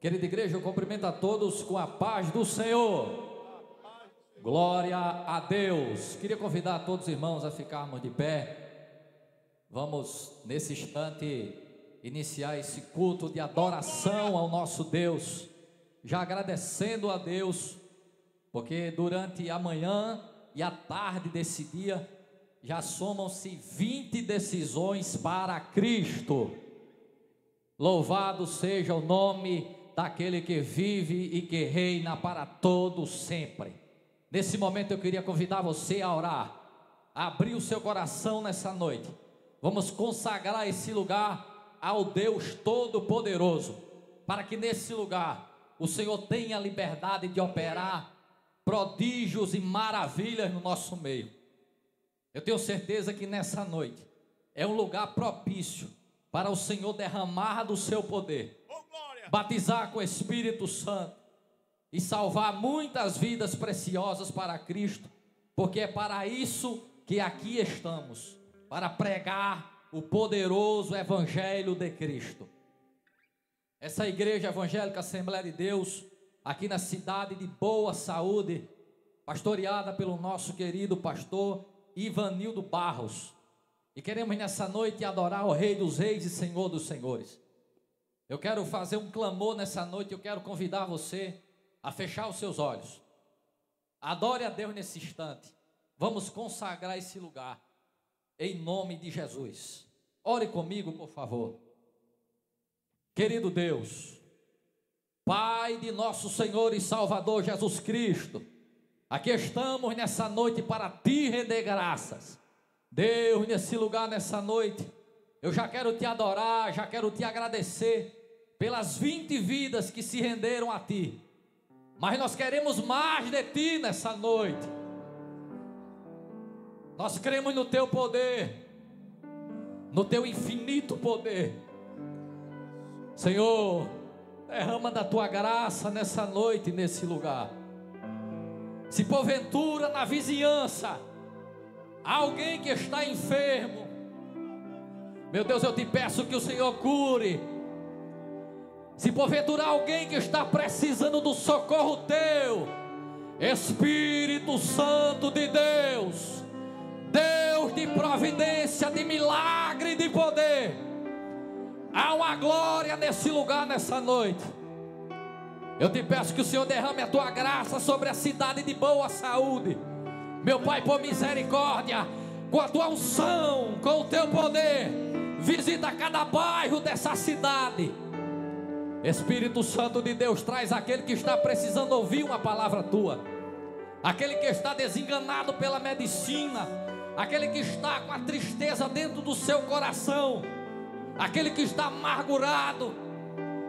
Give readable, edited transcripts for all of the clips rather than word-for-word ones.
Querida igreja, eu cumprimento a todos com a paz do Senhor. Glória a Deus. Queria convidar todos os irmãos a ficarmos de pé. Vamos, nesse instante, iniciar esse culto de adoração ao nosso Deus. Já agradecendo a Deus, porque durante a manhã e a tarde desse dia, já somam-se 20 decisões para Cristo. Louvado seja o nome daquele que vive e que reina para todo sempre. Nesse momento eu queria convidar você a orar, a abrir o seu coração nessa noite. Vamos consagrar esse lugar ao Deus Todo-Poderoso, para que nesse lugar o Senhor tenha liberdade de operar prodígios e maravilhas no nosso meio. Eu tenho certeza que nessa noite é um lugar propício para o Senhor derramar do seu poder, batizar com o Espírito Santo e salvar muitas vidas preciosas para Cristo, porque é para isso que aqui estamos, para pregar o poderoso Evangelho de Cristo. Essa igreja evangélica Assembleia de Deus, aqui na cidade de Boa Saúde, pastoreada pelo nosso querido pastor Ivanildo Barros, e queremos nessa noite adorar o Rei dos Reis e Senhor dos Senhores. Eu quero fazer um clamor nessa noite. Eu quero convidar você a fechar os seus olhos. Adore a Deus nesse instante. Vamos consagrar esse lugar em nome de Jesus. Ore comigo, por favor. Querido Deus, Pai de nosso Senhor e Salvador Jesus Cristo, aqui estamos nessa noite para te render graças. Deus, nesse lugar, nessa noite, eu já quero te adorar, já quero te agradecer pelas 20 vidas que se renderam a ti. Mas nós queremos mais de ti nessa noite. Nós cremos no teu poder, no teu infinito poder. Senhor, derrama da tua graça nessa noite, nesse lugar. Se porventura na vizinhança há alguém que está enfermo, meu Deus, eu te peço que o Senhor cure. Se porventura há alguém que está precisando do socorro teu, Espírito Santo de Deus, Deus de providência, de milagre e de poder, há uma glória nesse lugar, nessa noite. Eu te peço que o Senhor derrame a tua graça sobre a cidade de Boa Saúde. Meu Pai, por misericórdia, com a tua unção, com o teu poder, visita cada bairro dessa cidade. Espírito Santo de Deus, traz aquele que está precisando ouvir uma palavra tua, aquele que está desenganado pela medicina, aquele que está com a tristeza dentro do seu coração, aquele que está amargurado,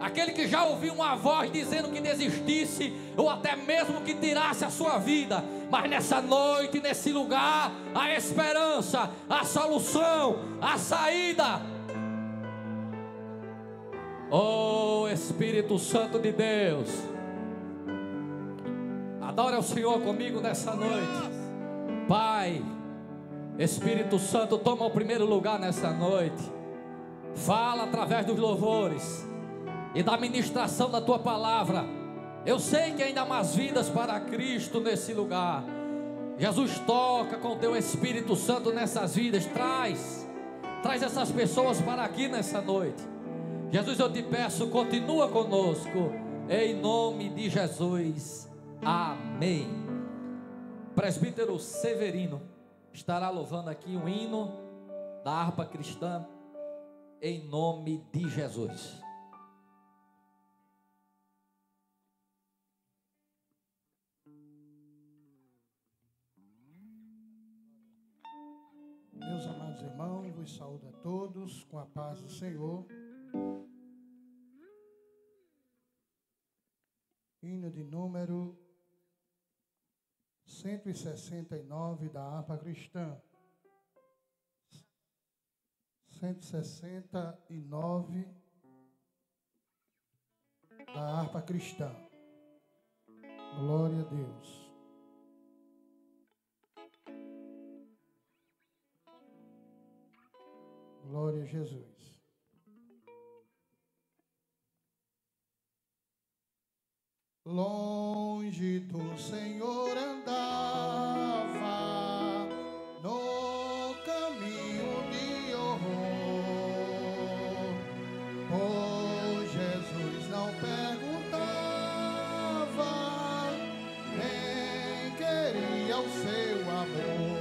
aquele que já ouviu uma voz dizendo que desistisse, ou até mesmo que tirasse a sua vida. Mas nessa noite, nesse lugar, a esperança, a solução, a saída. Oh Espírito Santo de Deus, adore ao Senhor comigo nessa noite. Pai, Espírito Santo, toma o primeiro lugar nessa noite. Fala através dos louvores e da ministração da tua palavra. Eu sei que ainda há mais vidas para Cristo nesse lugar. Jesus, toca com o teu Espírito Santo nessas vidas. Traz essas pessoas para aqui nessa noite. Jesus, eu te peço, continua conosco, em nome de Jesus, amém. Presbítero Severino estará louvando aqui um hino da harpa cristã, em nome de Jesus. Meus amados irmãos, vos saúdo a todos com a paz do Senhor. Hino de número 169 da harpa cristã. 169 da harpa cristã. Glória a Deus. Glória a Jesus. Longe do Senhor andava, no caminho de horror, pois Jesus não perguntava, nem queria o seu amor.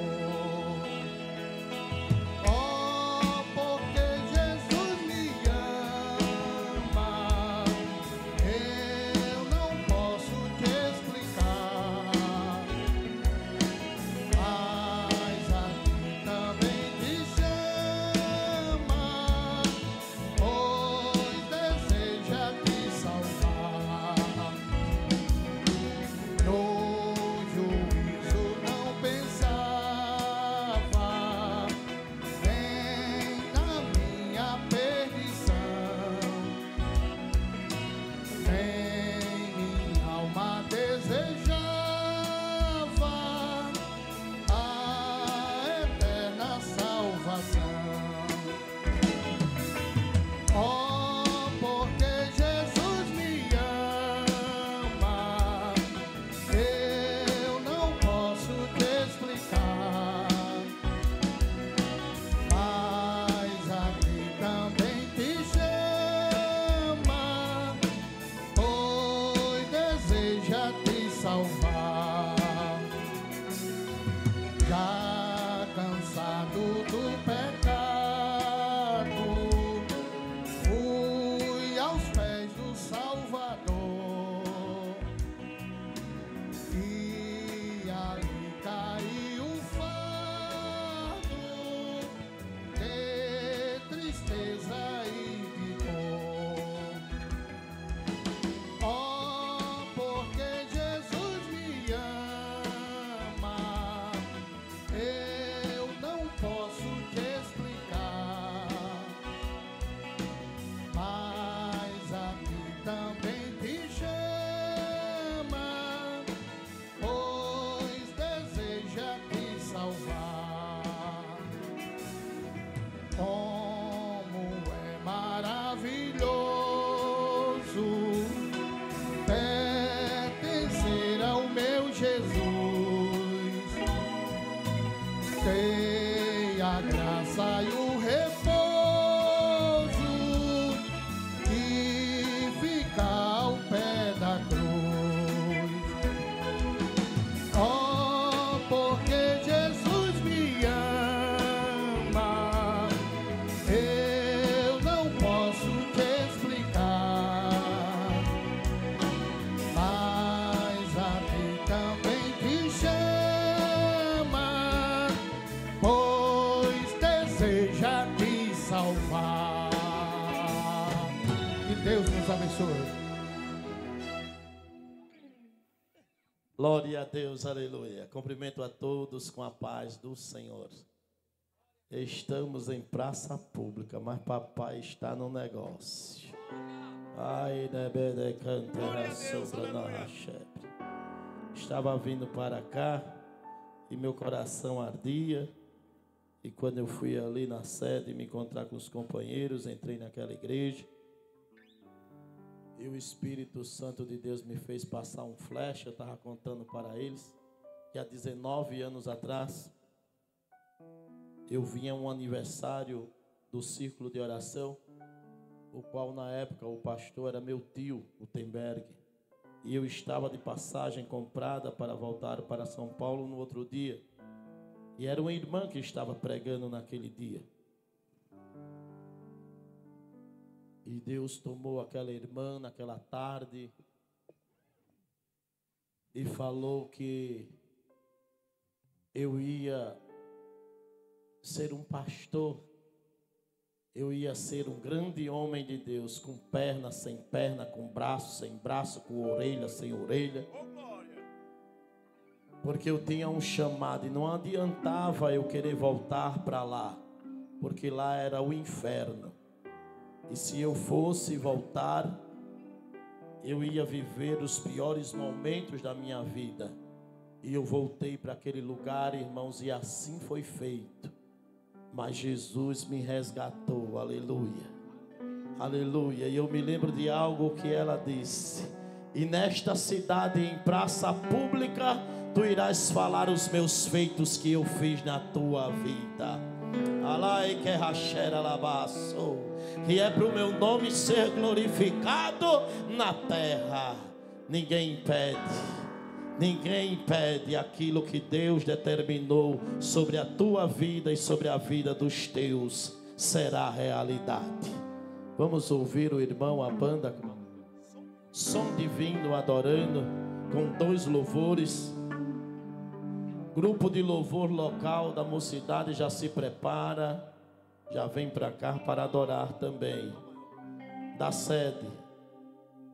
Glória a Deus, aleluia. Cumprimento a todos com a paz do Senhor. Estamos em praça pública, mas papai está no negócio. Ai, estava vindo para cá e meu coração ardia. E quando eu fui ali na sede me encontrar com os companheiros, entrei naquela igreja. E o Espírito Santo de Deus me fez passar um flash. Eu estava contando para eles que há 19 anos atrás eu vinha a um aniversário do Círculo de Oração, o qual na época o pastor era meu tio, o Temberg. E eu estava de passagem comprada para voltar para São Paulo no outro dia. E era uma irmã que estava pregando naquele dia. E Deus tomou aquela irmã naquela tarde e falou que eu ia ser um pastor, eu ia ser um grande homem de Deus, com perna, sem perna, com braço, sem braço, com orelha, sem orelha. Porque eu tinha um chamado e não adiantava eu querer voltar para lá, porque lá era o inferno. E se eu fosse voltar, eu ia viver os piores momentos da minha vida. E eu voltei para aquele lugar, irmãos, e assim foi feito. Mas Jesus me resgatou, aleluia, aleluia. E eu me lembro de algo que ela disse, e nesta cidade, em praça pública, tu irás falar os meus feitos que eu fiz na tua vida. Alai que rachera labaço, que é para o meu nome ser glorificado na terra. Ninguém impede aquilo que Deus determinou sobre a tua vida e sobre a vida dos teus, será realidade. Vamos ouvir o irmão, a banda, som divino, adorando, com 2 louvores. Grupo de louvor local da mocidade já se prepara, já vem para cá para adorar também, da sede.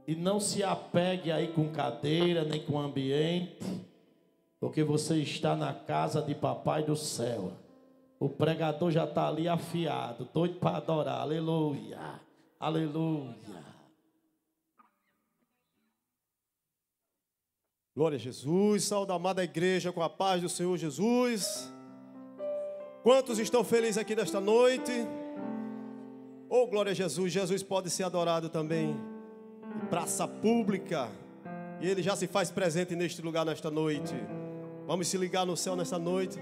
E não se apegue aí com cadeira, nem com ambiente, porque você está na casa de Papai do céu. O pregador já está ali afiado, doido para adorar. Aleluia, aleluia. Glória a Jesus, saúde a amada igreja com a paz do Senhor Jesus. Quantos estão felizes aqui nesta noite? Oh, glória a Jesus, Jesus pode ser adorado também em praça pública. E Ele já se faz presente neste lugar nesta noite. Vamos se ligar no céu nesta noite.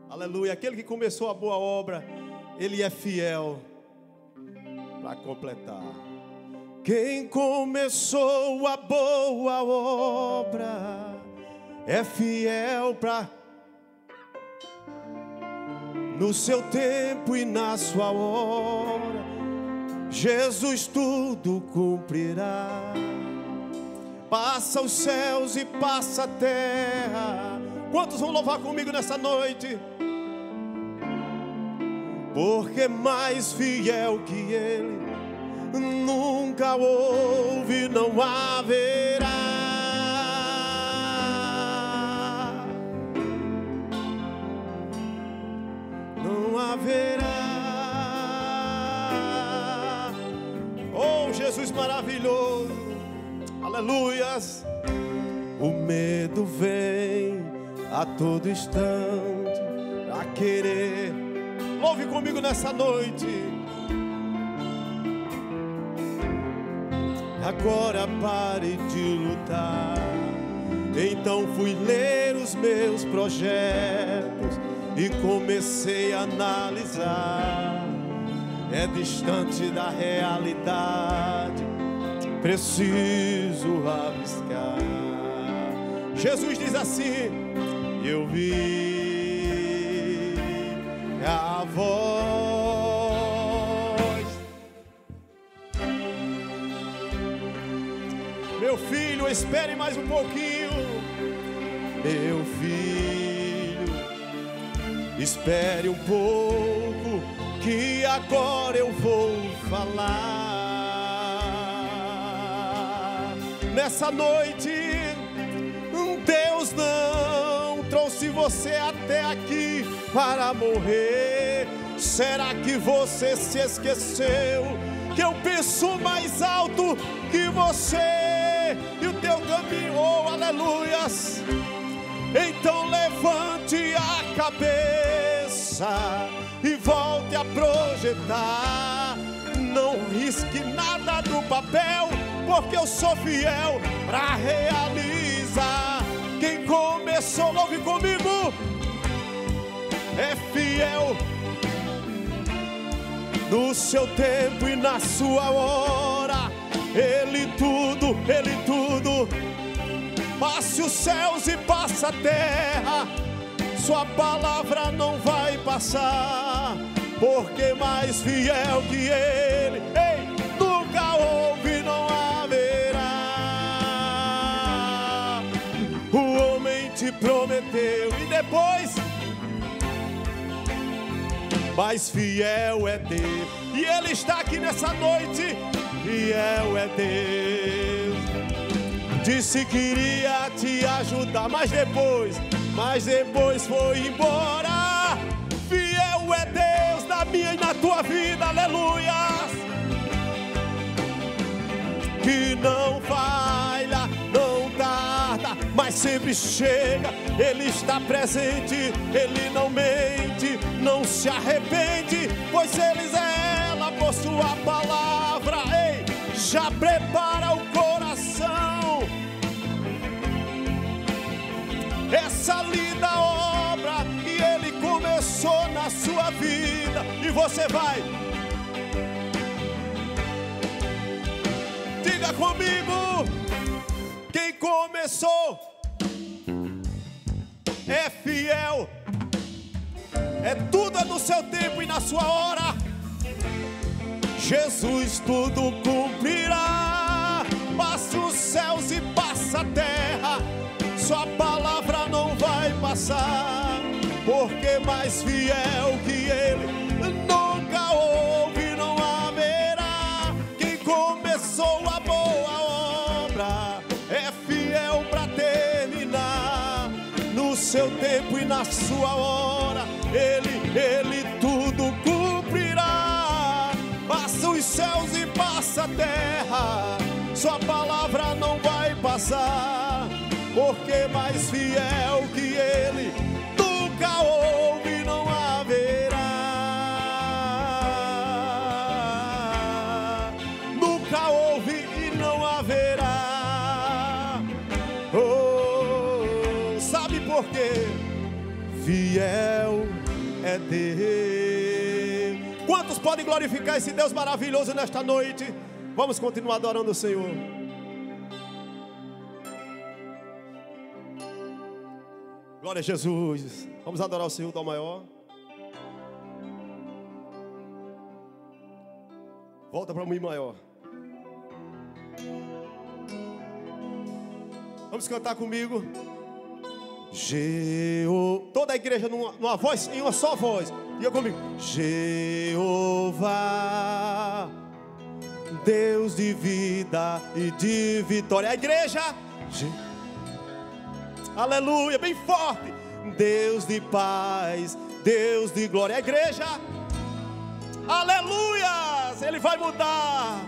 Aleluia, aquele que começou a boa obra, Ele é fiel para completar. Quem começou a boa obra é fiel para no seu tempo e na sua hora, Jesus tudo cumprirá. Passa os céus e passa a terra. Quantos vão louvar comigo nessa noite? Porque mais fiel que Ele nunca houve, não haverá. Não haverá. Oh, Jesus maravilhoso, aleluias. O medo vem a todo instante a querer. Louve comigo nessa noite. Agora pare de lutar. Então fui ler os meus projetos e comecei a analisar. É distante da realidade, preciso arriscar. Jesus diz assim: eu vi a voz. Meu filho, espere mais um pouquinho. Meu filho, espere um pouco, que agora eu vou falar. Nessa noite, Deus não trouxe você até aqui para morrer. Será que você se esqueceu que eu penso mais alto que você e o teu caminho? Oh, aleluias! Então levante a cabeça e volte a projetar. Não risque nada do papel, porque eu sou fiel para realizar. Quem começou, louve comigo, é fiel no seu tempo e na sua hora. Ele tudo, passe os céus e passa a terra. Sua palavra não vai passar, porque mais fiel que Ele, ei, nunca houve, não haverá. O homem te prometeu e depois, mais fiel é Deus. E Ele está aqui nessa noite. Fiel é Deus. Disse que iria te ajudar, mas depois foi embora. Fiel é Deus na minha e na tua vida, aleluia. Que não falha, não tarda, mas sempre chega. Ele está presente, Ele não mente, não se arrepende, pois Ele zela por sua palavra. Ei, já prepara o coração. Essa linda obra que Ele começou na sua vida, e você vai. Diga comigo: quem começou é fiel. É tudo no seu tempo e na sua hora. Jesus tudo cumprirá. Passa os céus e passa a terra, sua palavra não vai passar. Porque mais fiel que Ele nunca houve, não haverá. Quem começou a boa obra é fiel para terminar. No seu tempo e na sua hora, Ele tudo cumprirá. Passa os céus e passa a terra, sua palavra não vai passar. Porque mais fiel que Ele nunca houve, não haverá. Nunca houve e não haverá. Oh, sabe por quê? Fiel é Deus. Quantos podem glorificar esse Deus maravilhoso nesta noite? Vamos continuar adorando o Senhor. Glória a Jesus. Vamos adorar o Senhor do maior. Volta para o Mi maior. Vamos cantar comigo. Toda a igreja numa voz, em uma só voz. Diga comigo. Jeová, Deus de vida e de vitória. A igreja. Aleluia, bem forte. Deus de paz, Deus de glória. A igreja. Aleluia. Ele vai mudar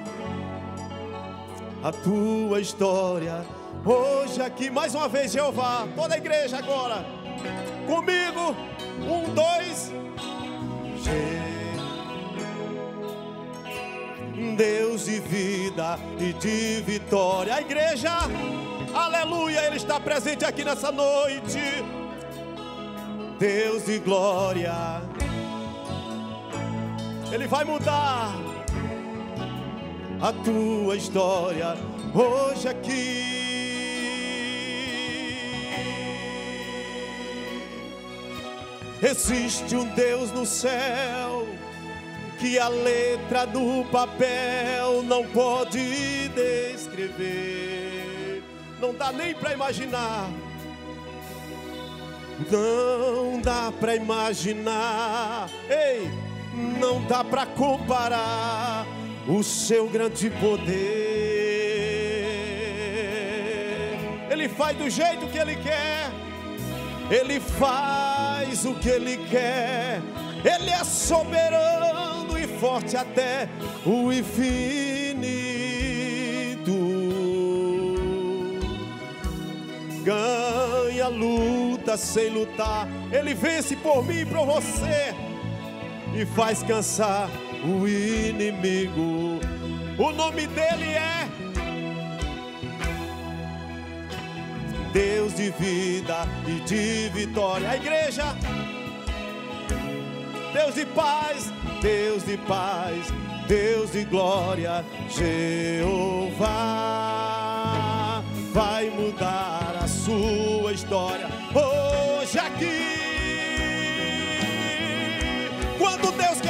a tua história hoje aqui, mais uma vez, Jeová. Toda a igreja agora comigo. 1, 2. Deus de vida e de vitória. A igreja, aleluia, Ele está presente aqui nessa noite. Deus de glória, Ele vai mudar a tua história hoje aqui. Existe um Deus no céu que a letra do papel não pode descrever. Não dá nem para imaginar. Não dá para imaginar. Ei, não dá para comparar o seu grande poder. Ele faz do jeito que Ele quer. Ele faz o que Ele quer. Ele é soberano e forte até o infinito. Ganha luta sem lutar. Ele vence por mim e por você e faz cansar o inimigo. O nome dele é Deus de vida e de vitória. A igreja. Deus de paz, Deus de paz, Deus de glória. Jeová vai mudar a sua história hoje aqui. Quando Deus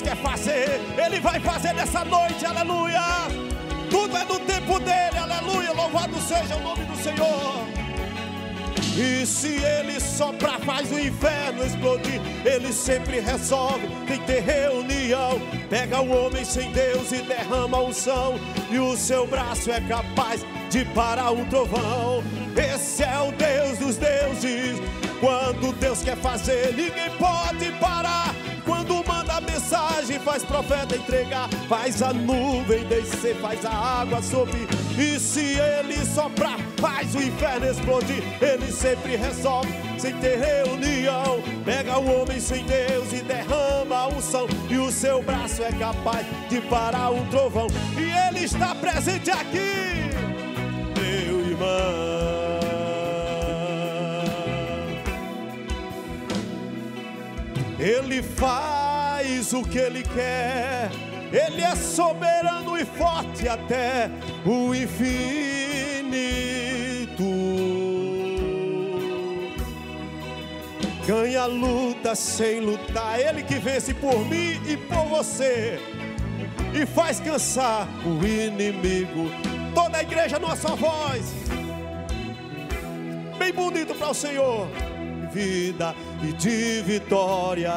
quer fazer, Ele vai fazer nessa noite, aleluia. Tudo é no tempo dele, aleluia. Louvado seja o nome do Senhor. E se Ele soprar, faz o inferno explodir. Ele sempre resolve, tem que ter reunião. Pega o homem sem Deus e derrama unção, e o seu braço é capaz de parar um trovão. Esse é o Deus dos deuses. Quando Deus quer fazer, ninguém pode parar. Quando manda abençoar, mensagem, faz profeta entregar, faz a nuvem descer, faz a água subir. E se ele soprar, faz o inferno explodir. Ele sempre resolve sem ter reunião. Pega o homem sem Deus e derrama a unção, e o seu braço é capaz de parar um trovão. E ele está presente aqui, meu irmão. Ele faz o que ele quer. Ele é soberano e forte até o infinito. Ganha a luta sem lutar. Ele que vence por mim e por você, e faz cansar o inimigo. Toda a igreja numa só voz, bem bonito para o Senhor. Vida e de vitória,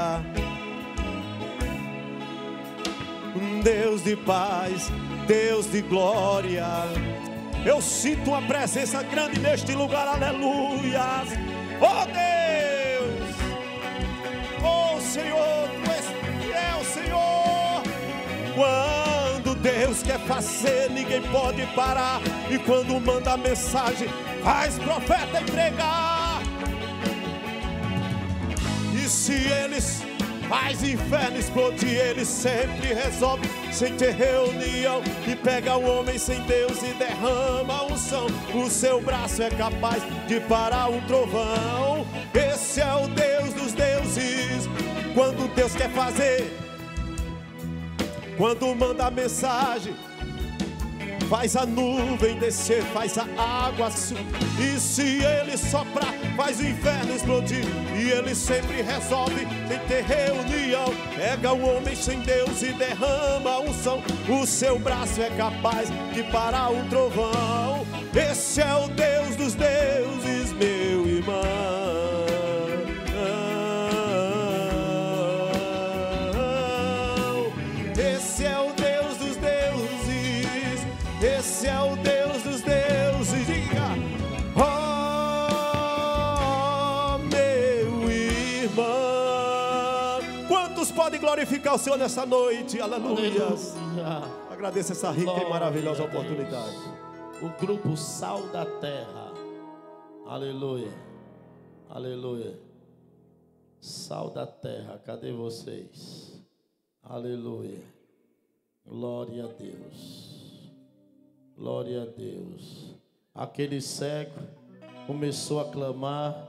Deus de paz, Deus de glória. Eu sinto uma presença grande neste lugar, aleluia. Oh Deus, oh Senhor, Tu és fiel, Senhor. Quando Deus quer fazer, ninguém pode parar. E quando manda a mensagem, faz profeta entregar. E se eles faz inferno explodir, ele sempre resolve sem ter reunião. E pega o homem sem Deus e derrama a unção. O seu braço é capaz de parar um trovão. Esse é o Deus dos deuses. Quando Deus quer fazer, quando manda a mensagem, faz a nuvem descer, faz a água subir. E se ele soprar, faz o inferno explodir. E ele sempre resolve sem ter reunião. Pega o homem sem Deus e derrama a unção. O seu braço é capaz de parar um trovão. Esse é o Deus dos deuses, meu irmão. Esse é o Deus dos deuses. Esse é o Deus dos deuses. Diga: oh, meu irmão. Quantos podem glorificar o Senhor nessa noite? Aleluia. Agradeço essa rica e maravilhosa oportunidade. O grupo Sal da Terra. Aleluia. Aleluia. Sal da Terra, cadê vocês? Aleluia. Glória a Deus. Glória a Deus. Aquele cego começou a clamar,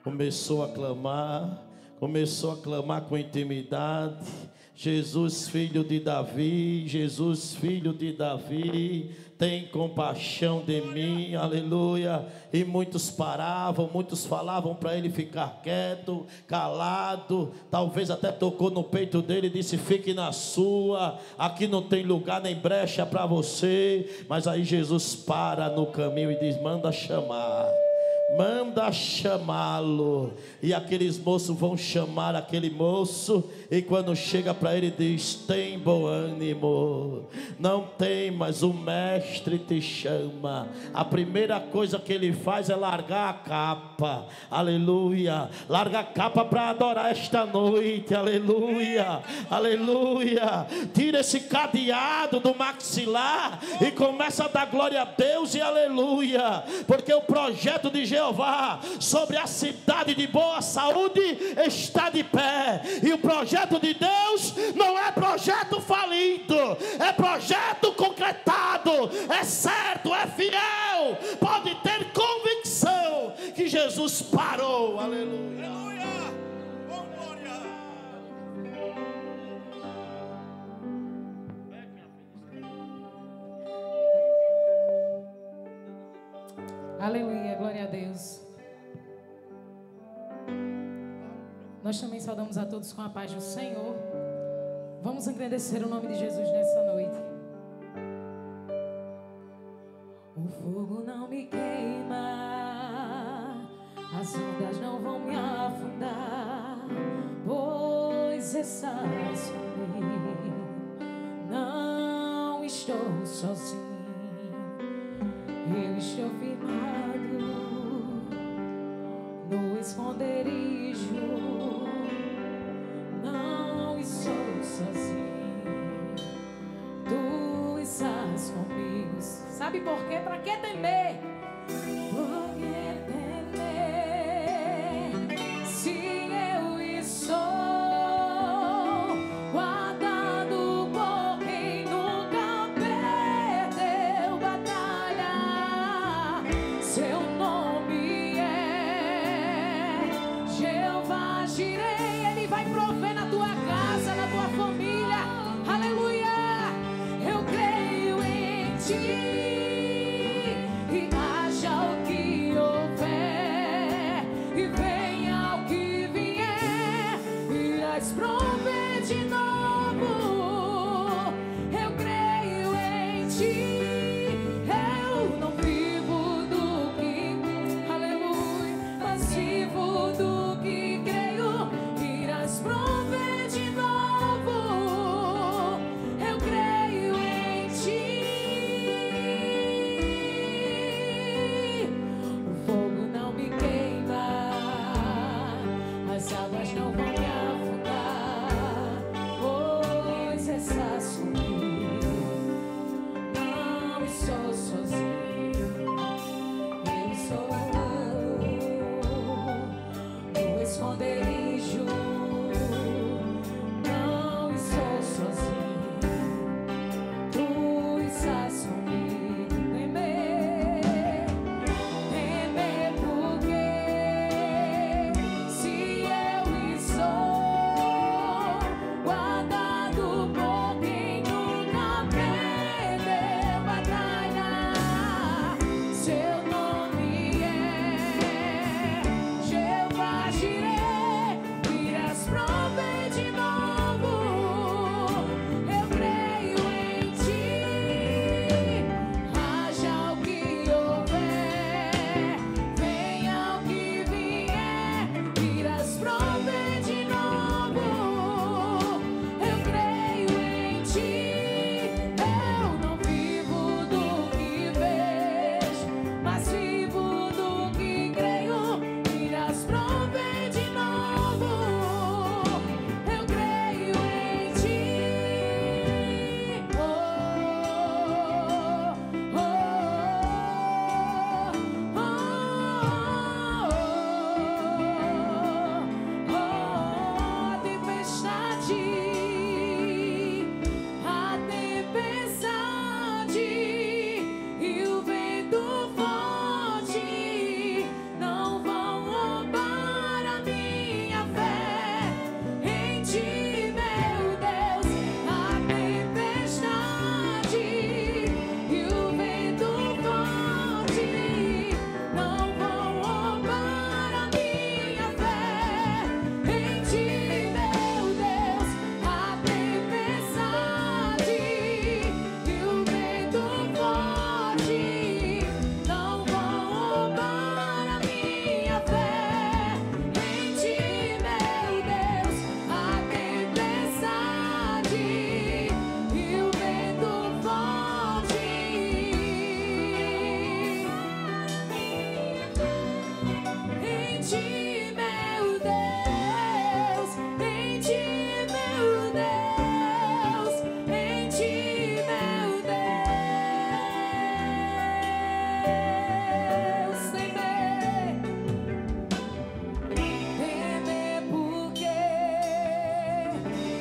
começou a clamar, começou a clamar com intimidade: Jesus, filho de Davi, Jesus, filho de Davi, tem compaixão de mim, aleluia. E muitos paravam, muitos falavam para ele ficar quieto, calado. Talvez até tocou no peito dele e disse: fique na sua, aqui não tem lugar nem brecha para você. Mas aí Jesus para no caminho e diz: manda chamar, manda chamá-lo. E aqueles moços vão chamar aquele moço, e quando chega para ele diz: tem bom ânimo, não tem, mas o mestre te chama. A primeira coisa que ele faz é largar a capa, aleluia. Larga a capa para adorar esta noite, aleluia, aleluia. Tira esse cadeado do maxilar e começa a dar glória a Deus e aleluia, porque o projeto de Jeová sobre a cidade de Boa Saúde está de pé. E o projeto de Deus não é projeto falido, é projeto concretado, é certo, é fiel. Pode ter convicção que Jesus parou, aleluia, aleluia. Oh, glória. Aleluia, glória a Deus. Nós também saudamos a todos com a paz do Senhor. Vamos agradecer o nome de Jesus nessa noite. O fogo não me queima, as ondas não vão me afundar, pois estás comigo. Não estou sozinho, eu estou firmado no esconderijo. Não estou sozinho, estás comigo. Sabe por quê? Para que temer? Por que temer? Se eu estou guardado por quem nunca perdeu batalha. Seu nome é Jeová Jireh. Ele vai prover na tua casa, na tua família. Aleluia! Eu creio em ti. E haja o que houver, e venha o que vier, irás prover de novo. Eu creio em ti. Eu não vivo do que, aleluia, mas vivo do que creio. Irás prover de novo. Eu creio em ti. O fogo não me queima, as águas não vão me afundar, pois estás comigo. Não estou sozinho, eu estou no esconderijo. Não estou sozinho, tu estás comigo. Temer porque se eu estou guardado por quem nunca perdeu batalha. Seu nome é Jeová Jireh. Irás prover de novo. Eu creio em ti. Haja o que houver, venha o que vier, irás prover de novo. Eu creio em ti. Eu não vivo do que vejo, mas vivo do que creio. Irás prover de novo. Eu creio em ti. A tempestade e o vento forte não vão roubar a minha fé em ti, meu Deus. A tempestade e o vento forte não vão roubar a minha fé em ti, meu Deus. A tempestade e o vento forte não vão roubar a minha fé em ti, meu Deus. A tempestade e o vento forte em ti, meu Deus. Em ti, meu Deus. Em ti, meu Deus. Temer porque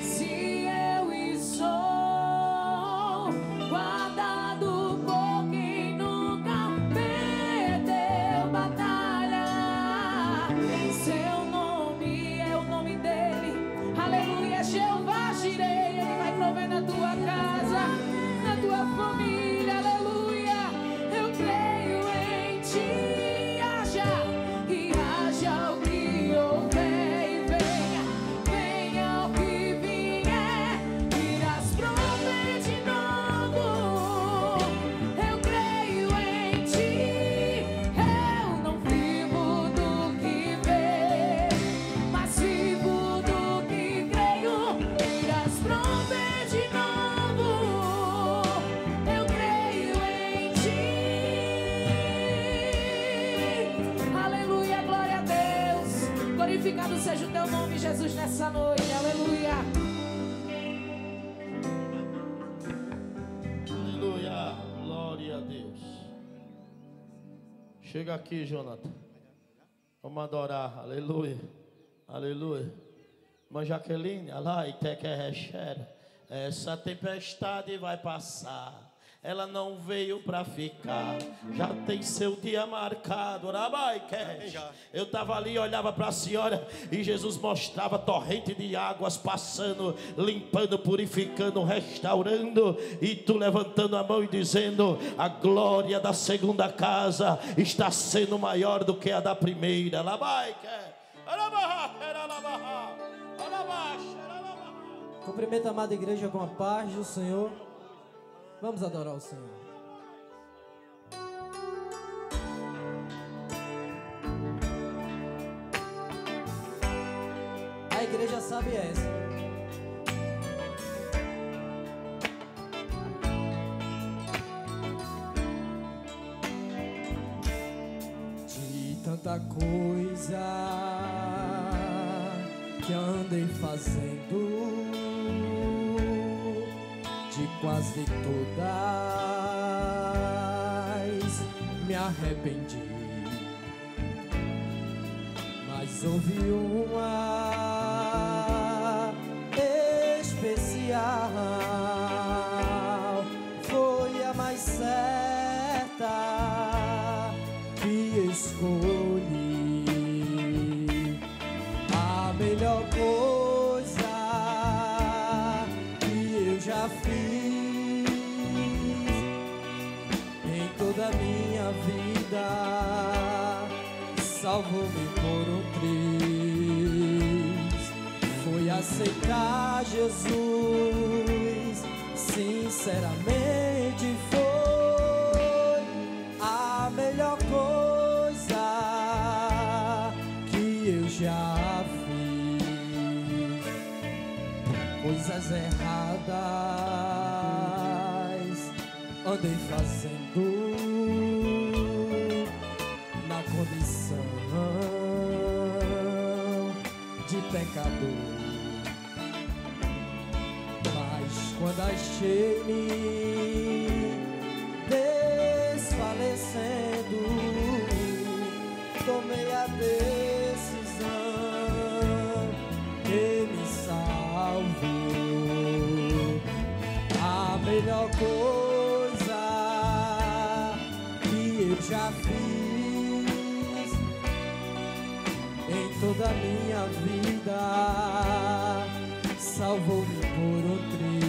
se eu estou guardado por quem nunca perdeu batalha. Seu nome é o nome dele. Aleluia, Jeová Jireh. Ele vai prover na tua casa, na tua família. Aleluia. Eu creio em ti. Haja o que houver, e venha o que vier, irás prover de novo. Eu creio em ti. Eu não vivo do que vejo, mas vivo do que creio. Irás prover de novo. Eu creio em ti. Aleluia, glória a Deus. Glorificado seja o teu nome, Jesus, nessa noite. Aleluia. Aleluia. Chega aqui, Jonathan. Vamos adorar. Aleluia. Aleluia. Irmã Jaqueline, alá, essa tempestade vai passar. Ela não veio para ficar. Já tem seu dia marcado. Eu estava ali e olhava para a senhora, e Jesus mostrava torrente de águas passando, limpando, purificando, restaurando. E tu levantando a mão e dizendo: a glória da segunda casa está sendo maior do que a da primeira. Cumprimento a amada igreja com a paz do Senhor. Vamos adorar o Senhor. A igreja sabe essa. De tanta coisa que andei fazendo, de quase todas me arrependi, mas houve uma especial, foi a mais certa que escolhi, a melhor coisa que eu já fiz toda a minha vida, salvou-me por um triz. Foi aceitar Jesus, sinceramente foi a melhor coisa que eu já fiz. Coisas erradas andei fazendo, na condição de pecador, mas quando achei-me desfalecendo, tomei a decisão que me salvou. A melhor coisa que eu já fiz em toda a minha vida, salvou-me por um triz.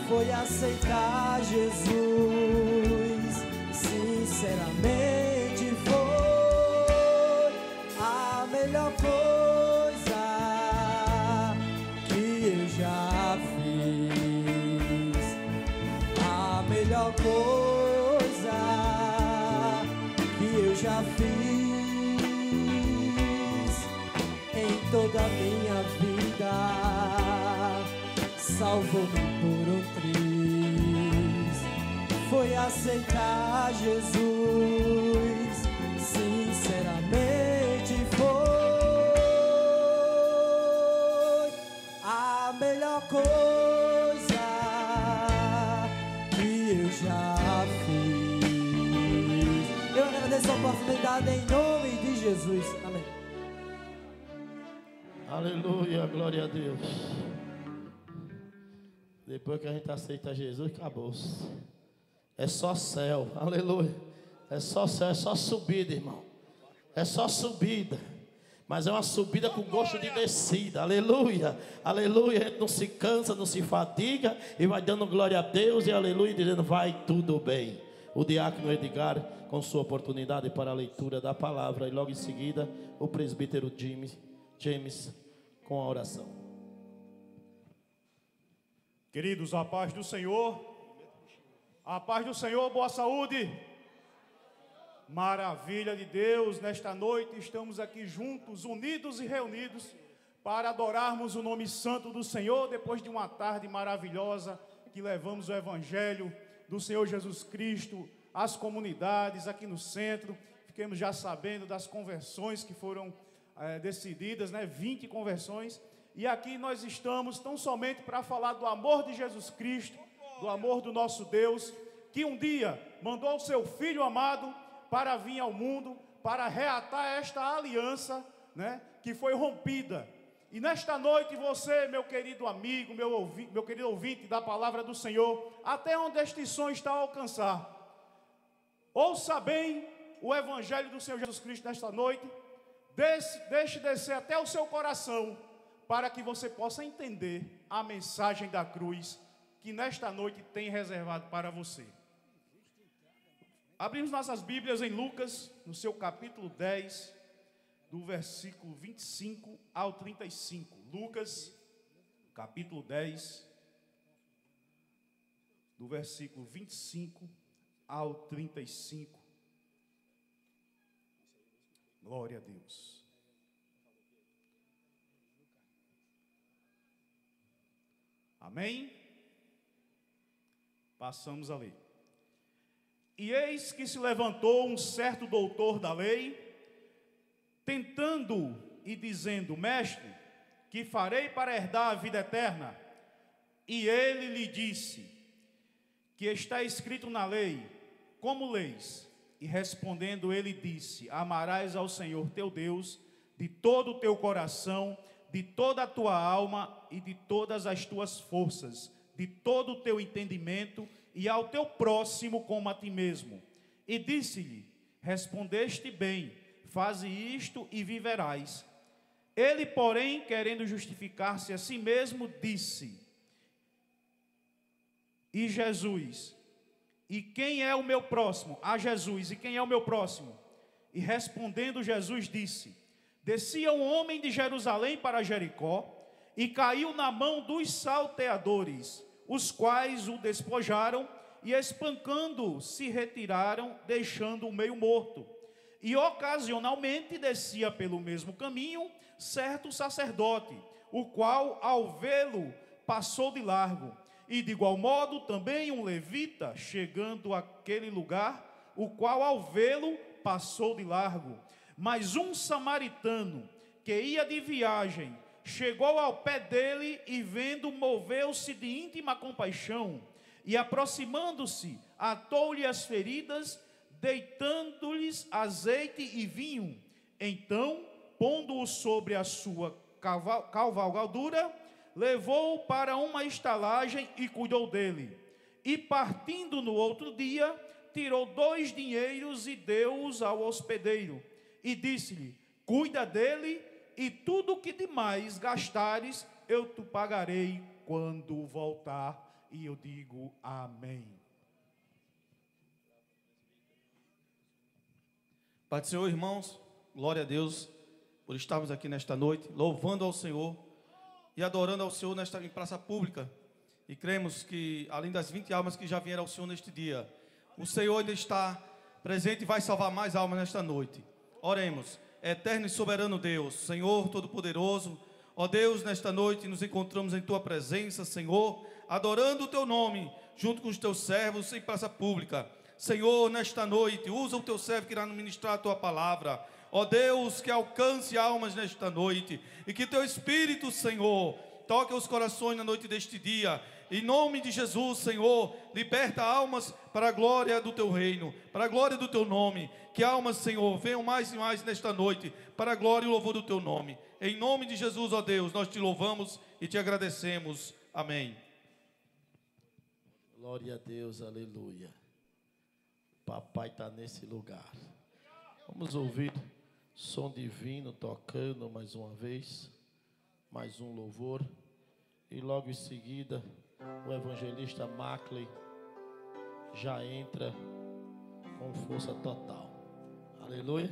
Foi aceitar Jesus, sinceramente foi a melhor coisa que eu já fiz. A melhor coisa que eu já fiz em toda a minha vida, salvou-me por um triz. Foi aceitar Jesus, sinceramente foi a melhor coisa que eu já fiz. Eu agradeço a oportunidade em nome de Jesus. Amém. Aleluia, glória a Deus. Depois que a gente aceita Jesus, acabou-se. É só céu, aleluia. É só céu, é só subida, irmão. É só subida. Mas é uma subida com gosto de descida, aleluia. Aleluia, a gente não se cansa, não se fadiga, e vai dando glória a Deus, e aleluia, dizendo: vai tudo bem. O diácono Edgar, com sua oportunidade para a leitura da palavra, e logo em seguida o presbítero James com a oração. Queridos, a paz do Senhor, boa saúde, maravilha de Deus. Nesta noite estamos aqui juntos, unidos e reunidos para adorarmos o nome santo do Senhor, depois de uma tarde maravilhosa que levamos o Evangelho do Senhor Jesus Cristo às comunidades aqui no centro. Fiquemos já sabendo das conversões que foram decididas, 20 conversões. E aqui nós estamos tão somente para falar do amor de Jesus Cristo, do amor do nosso Deus, que um dia mandou o seu Filho amado para vir ao mundo, para reatar esta aliança, né, que foi rompida. E nesta noite você, meu querido amigo, meu querido ouvinte da palavra do Senhor, até onde este som está a alcançar, ouça bem o Evangelho do Senhor Jesus Cristo nesta noite, deixe descer até o seu coração, para que você possa entender a mensagem da cruz, que nesta noite tem reservado para você. Abrimos nossas Bíblias em Lucas, no seu capítulo 10, do versículo 25 ao 35. Lucas, capítulo 10, do versículo 25 ao 35. Glória a Deus. Amém? Passamos a ler. E eis que se levantou um certo doutor da lei, tentando e dizendo: Mestre, que farei para herdar a vida eterna? E ele lhe disse: que está escrito na lei, como leis? E respondendo ele disse: amarás ao Senhor teu Deus de todo o teu coração, de toda a tua alma e de todas as tuas forças, de todo o teu entendimento, e ao teu próximo como a ti mesmo. E disse-lhe: respondeste bem, faze isto e viverás. Ele, porém, querendo justificar-se a si mesmo, disse: e Jesus, e quem é o meu próximo? A Jesus, e quem é o meu próximo? E respondendo Jesus disse: descia um homem de Jerusalém para Jericó, e caiu na mão dos salteadores, os quais o despojaram, e espancando se retiraram, deixando-o meio morto. E ocasionalmente descia pelo mesmo caminho certo sacerdote, o qual ao vê-lo passou de largo. E de igual modo também um levita, chegando àquele lugar, o qual ao vê-lo passou de largo. Mas um samaritano, que ia de viagem, chegou ao pé dele e vendo, moveu-se de íntima compaixão, e aproximando-se, atou-lhe as feridas, deitando-lhes azeite e vinho. Então, pondo-o sobre a sua cavalgadura, levou-o para uma estalagem e cuidou dele. E partindo no outro dia, tirou 2 dinheiros e deu-os ao hospedeiro. E disse-lhe: cuida dele, e tudo o que demais gastares, eu te pagarei quando voltar. E eu digo amém. Pai do Senhor, irmãos, glória a Deus por estarmos aqui nesta noite, louvando ao Senhor e adorando ao Senhor em praça pública. E cremos que, além das 20 almas que já vieram ao Senhor neste dia, o Senhor ainda está presente e vai salvar mais almas nesta noite. Oremos. Eterno e soberano Deus, Senhor Todo-Poderoso, ó Deus, nesta noite nos encontramos em Tua presença, Senhor, adorando o Teu nome, junto com os Teus servos em praça pública. Senhor, nesta noite, usa o Teu servo que irá ministrar a Tua palavra. Ó Deus, que alcance almas nesta noite, e que Teu Espírito, Senhor, toque os corações na noite deste dia. Em nome de Jesus, Senhor, liberta almas para a glória do Teu reino, para a glória do Teu nome. Que almas, Senhor, venham mais e mais nesta noite, para a glória e o louvor do Teu nome. Em nome de Jesus, ó Deus, nós Te louvamos e Te agradecemos. Amém. Glória a Deus, aleluia. Papai está nesse lugar. Vamos ouvir som divino tocando mais uma vez, mais um louvor. E logo em seguida, o evangelista Mackley já entra com força total. Aleluia.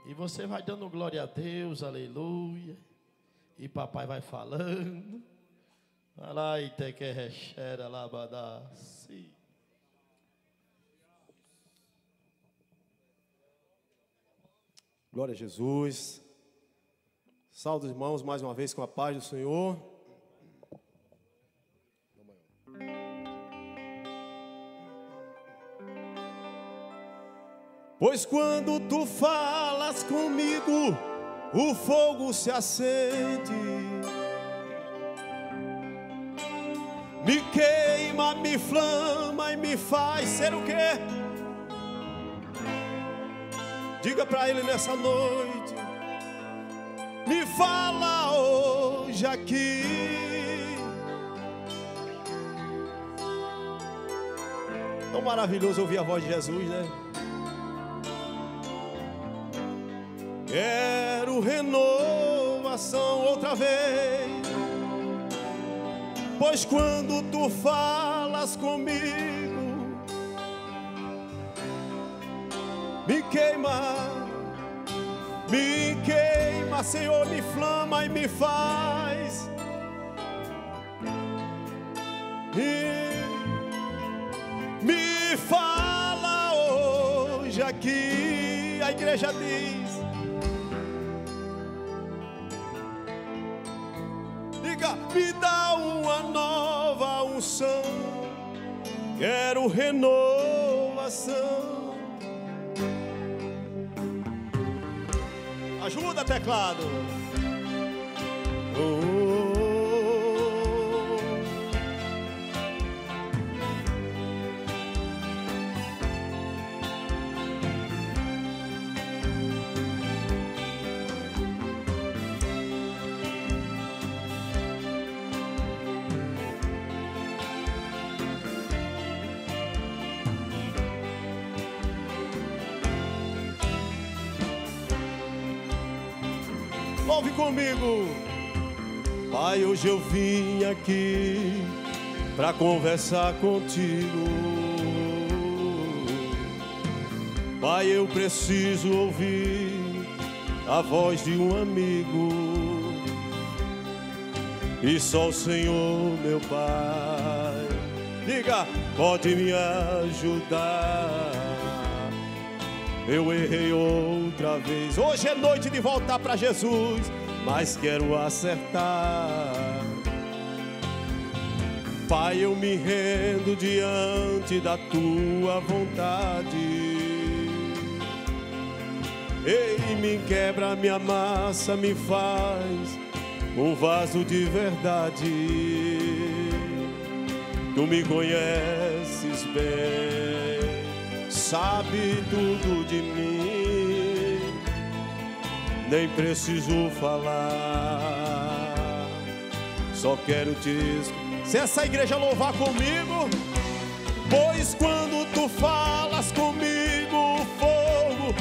E você vai dando glória a Deus, aleluia. E papai vai falando. Glória a Jesus. Saúde, irmãos, mais uma vez com a paz do Senhor. Pois quando tu falas comigo, o fogo se acende, me queima, me inflama e me faz ser o quê? Diga para ele nessa noite. Me fala hoje aqui. Tão maravilhoso ouvir a voz de Jesus, né? Quero renovação outra vez, pois quando tu falas comigo, me queima, Senhor, me inflama e me faz. E me fala hoje aqui, a igreja diz. Diga, me dá uma nova unção, quero renovação. Ajuda, teclado. Ouve comigo. Pai, hoje eu vim aqui para conversar contigo. Pai, eu preciso ouvir a voz de um amigo, e só o Senhor, meu Pai, diga, pode me ajudar. Eu errei outra vez. Hoje é noite de voltar para Jesus, mas quero acertar. Pai, eu me rendo diante da tua vontade. Ei, me quebra, me amassa, me faz um vaso de verdade. Tu me conheces bem, sabe tudo de mim, nem preciso falar, só quero te escutar. Se essa igreja louvar comigo, pois quando tu falas comigo, fogo,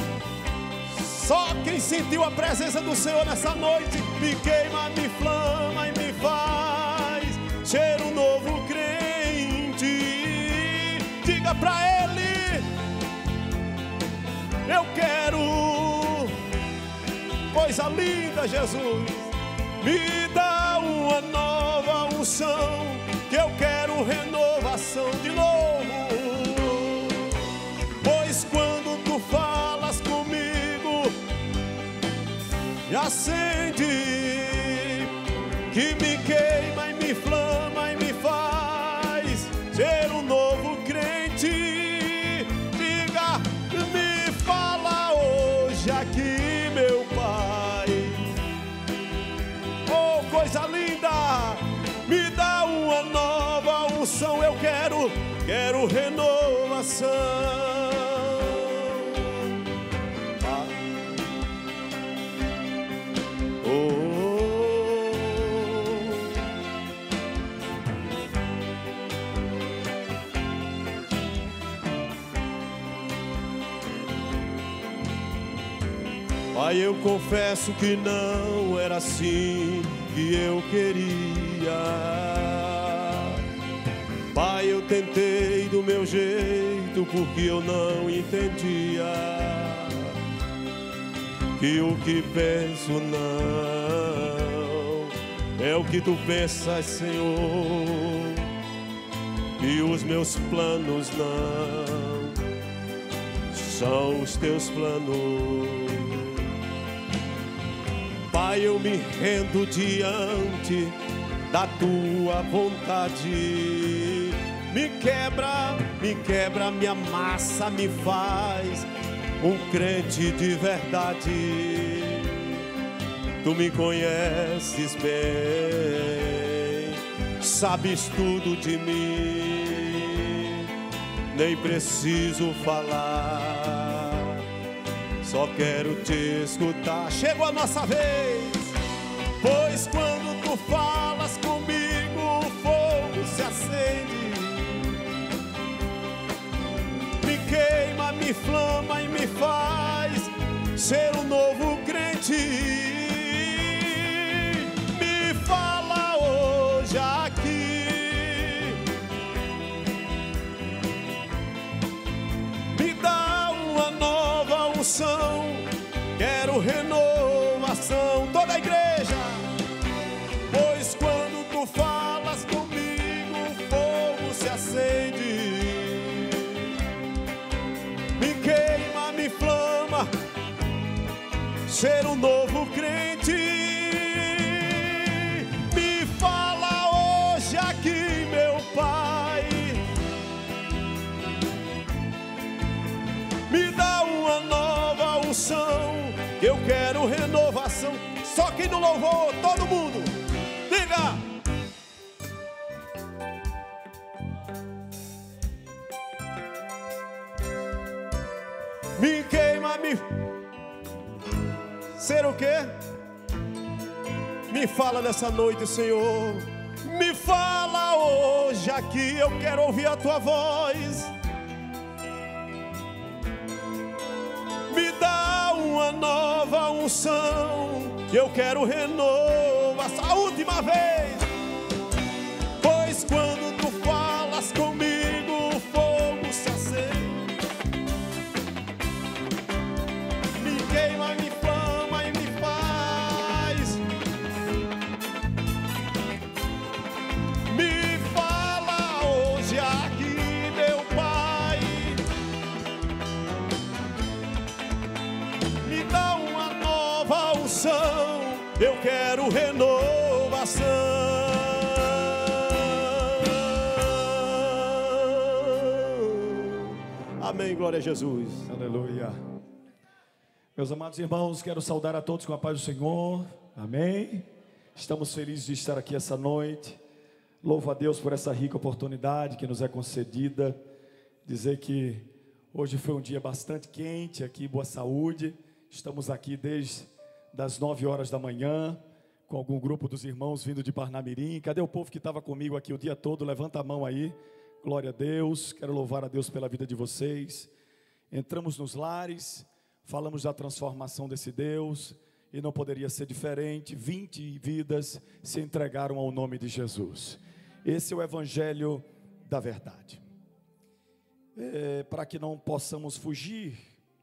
só quem sentiu a presença do Senhor nessa noite, me queima, me inflama e me faz ser um novo crente. Diga pra ele, eu quero coisa linda, Jesus, me dá uma nova unção, que eu quero renovação de novo. Pois quando tu falas comigo, me acende, que me queima e me inflama e me faz ser um novo crente. Diga, me fala hoje aqui, meu Pai. Oh, coisa linda, me dá uma nova unção, eu quero renovação. Pai, eu confesso que não era assim que eu queria. Pai, eu tentei do meu jeito porque eu não entendia que o que penso não é o que tu pensas, Senhor, e os meus planos não são os teus planos. Pai, eu me rendo diante da tua vontade. Me quebra, me amassa, me faz um crente de verdade. Tu me conheces bem, sabes tudo de mim, nem preciso falar, só quero te escutar. Chegou a nossa vez, pois quando tu falas comigo, o fogo se acende, me queima, me inflama e me faz ser um novo crente. Me fala hoje aqui, me dá uma nova unção, quero renovação. Toda a igreja, pois quando tu falas comigo, o fogo se acende, me queima, me inflama, ser um novo crente. Me fala hoje aqui, meu Pai, me dá uma nova unção, eu quero renovação. Só quem não louvou, todo mundo, diga. Me queima, me... Ser o quê? Me fala nessa noite, Senhor. Me fala hoje aqui, eu quero ouvir a tua voz. Me dá uma nova unção, que eu quero renovação. A última vez, pois quando tu falas comigo, o fogo se acende, me queima, me inflama e me faz. Me fala hoje aqui, meu Pai, me dá uma nova unção, eu quero renovação. Amém, glória a Jesus. Aleluia. Meus amados irmãos, quero saudar a todos com a paz do Senhor. Amém. Estamos felizes de estar aqui essa noite. Louvo a Deus por essa rica oportunidade que nos é concedida. Dizer que hoje foi um dia bastante quente aqui, boa saúde. Estamos aqui desde das 9 horas da manhã, com algum grupo dos irmãos vindo de Parnamirim. Cadê o povo que estava comigo aqui o dia todo? Levanta a mão aí. Glória a Deus. Quero louvar a Deus pela vida de vocês. Entramos nos lares, falamos da transformação desse Deus, e não poderia ser diferente. 20 vidas se entregaram ao nome de Jesus. Esse é o Evangelho da verdade. Para que não possamos fugir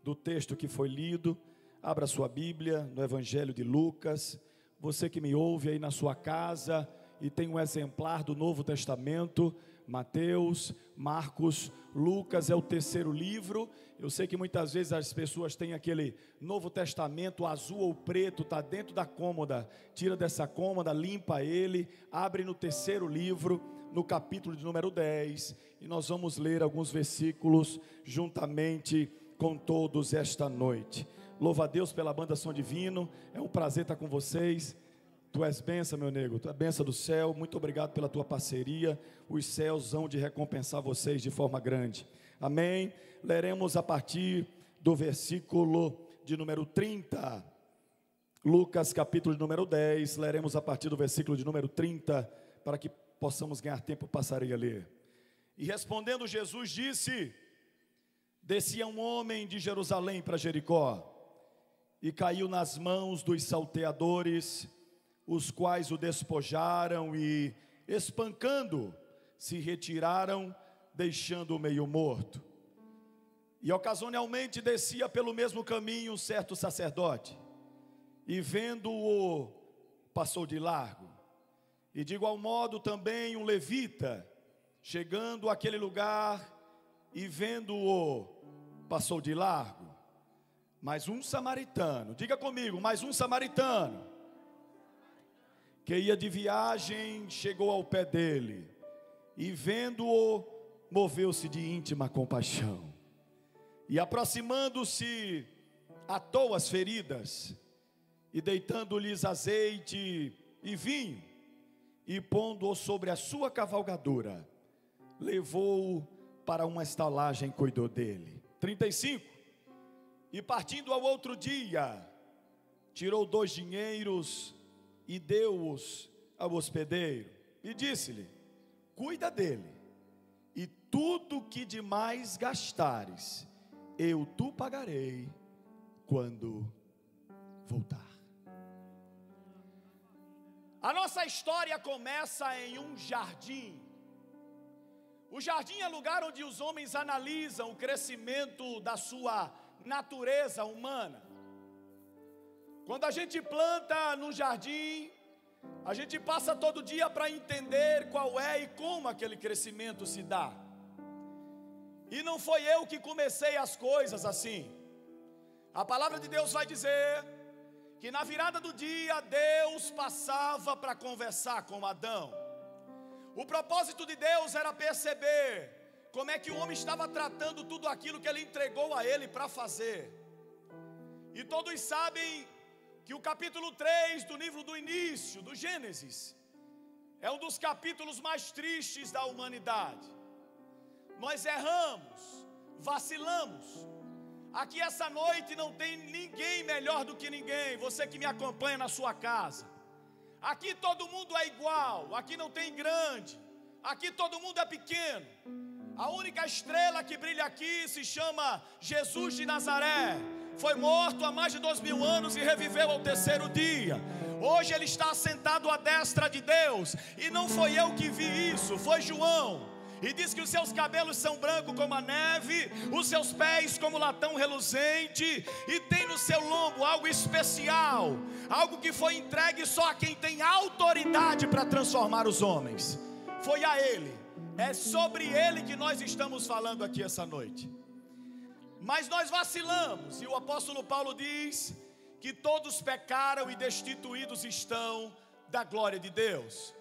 do texto que foi lido, abra sua Bíblia no Evangelho de Lucas. Você que me ouve aí na sua casa e tem um exemplar do Novo Testamento, Mateus, Marcos, Lucas é o terceiro livro. Eu sei que muitas vezes as pessoas têm aquele Novo Testamento azul ou preto, está dentro da cômoda. Tira dessa cômoda, limpa ele, abre no terceiro livro, no capítulo de número 10, e nós vamos ler alguns versículos juntamente com todos esta noite. Louva a Deus pela banda Som Divino, é um prazer estar com vocês. Tu és bênção, meu nego, tu és bênção do céu. Muito obrigado pela tua parceria. Os céus hão de recompensar vocês de forma grande. Amém. Leremos a partir do versículo de número 30. Lucas, capítulo de número 10. Leremos a partir do versículo de número 30, para que possamos ganhar tempo, passarei a ler. E respondendo Jesus disse: descia um homem de Jerusalém para Jericó, e caiu nas mãos dos salteadores, os quais o despojaram e, espancando, se retiraram, deixando-o meio morto. E ocasionalmente descia pelo mesmo caminho um certo sacerdote, e vendo-o, passou de largo. E de igual modo também um levita, chegando àquele lugar e vendo-o, passou de largo. Mas um samaritano, diga comigo, mais um samaritano, que ia de viagem, chegou ao pé dele, e vendo-o, moveu-se de íntima compaixão, e aproximando-se, atou as feridas, e deitando-lhes azeite e vinho, e pondo-o sobre a sua cavalgadura, levou-o para uma estalagem cuidou dele. 35. E partindo ao outro dia, tirou 2 dinheiros e deu-os ao hospedeiro. E disse-lhe: cuida dele, e tudo que demais gastares, eu tu pagarei quando voltar. A nossa história começa em um jardim. O jardim é lugar onde os homens analisam o crescimento da sua natureza humana. Quando a gente planta no jardim, a gente passa todo dia para entender qual é e como aquele crescimento se dá. E não foi eu que comecei as coisas assim. A palavra de Deus vai dizer que na virada do dia, Deus passava para conversar com Adão. O propósito de Deus era perceber como é que o homem estava tratando tudo aquilo que ele entregou a ele para fazer. E todos sabem que o capítulo 3 do livro do início, do Gênesis, é um dos capítulos mais tristes da humanidade. Nós erramos, vacilamos. Aqui essa noite não tem ninguém melhor do que ninguém, você que me acompanha na sua casa. Aqui todo mundo é igual, aqui não tem grande, aqui todo mundo é pequeno. A única estrela que brilha aqui se chama Jesus de Nazaré. Foi morto há mais de 2000 anos e reviveu ao 3º dia. Hoje ele está sentado à destra de Deus. E não foi eu que vi isso, foi João. E diz que os seus cabelos são brancos como a neve, os seus pés como latão reluzente, e tem no seu lombo algo especial, algo que foi entregue só a quem tem autoridade para transformar os homens. Foi a ele, é sobre ele que nós estamos falando aqui essa noite. Mas nós vacilamos, e o apóstolo Paulo diz que todos pecaram e destituídos estão da glória de Deus.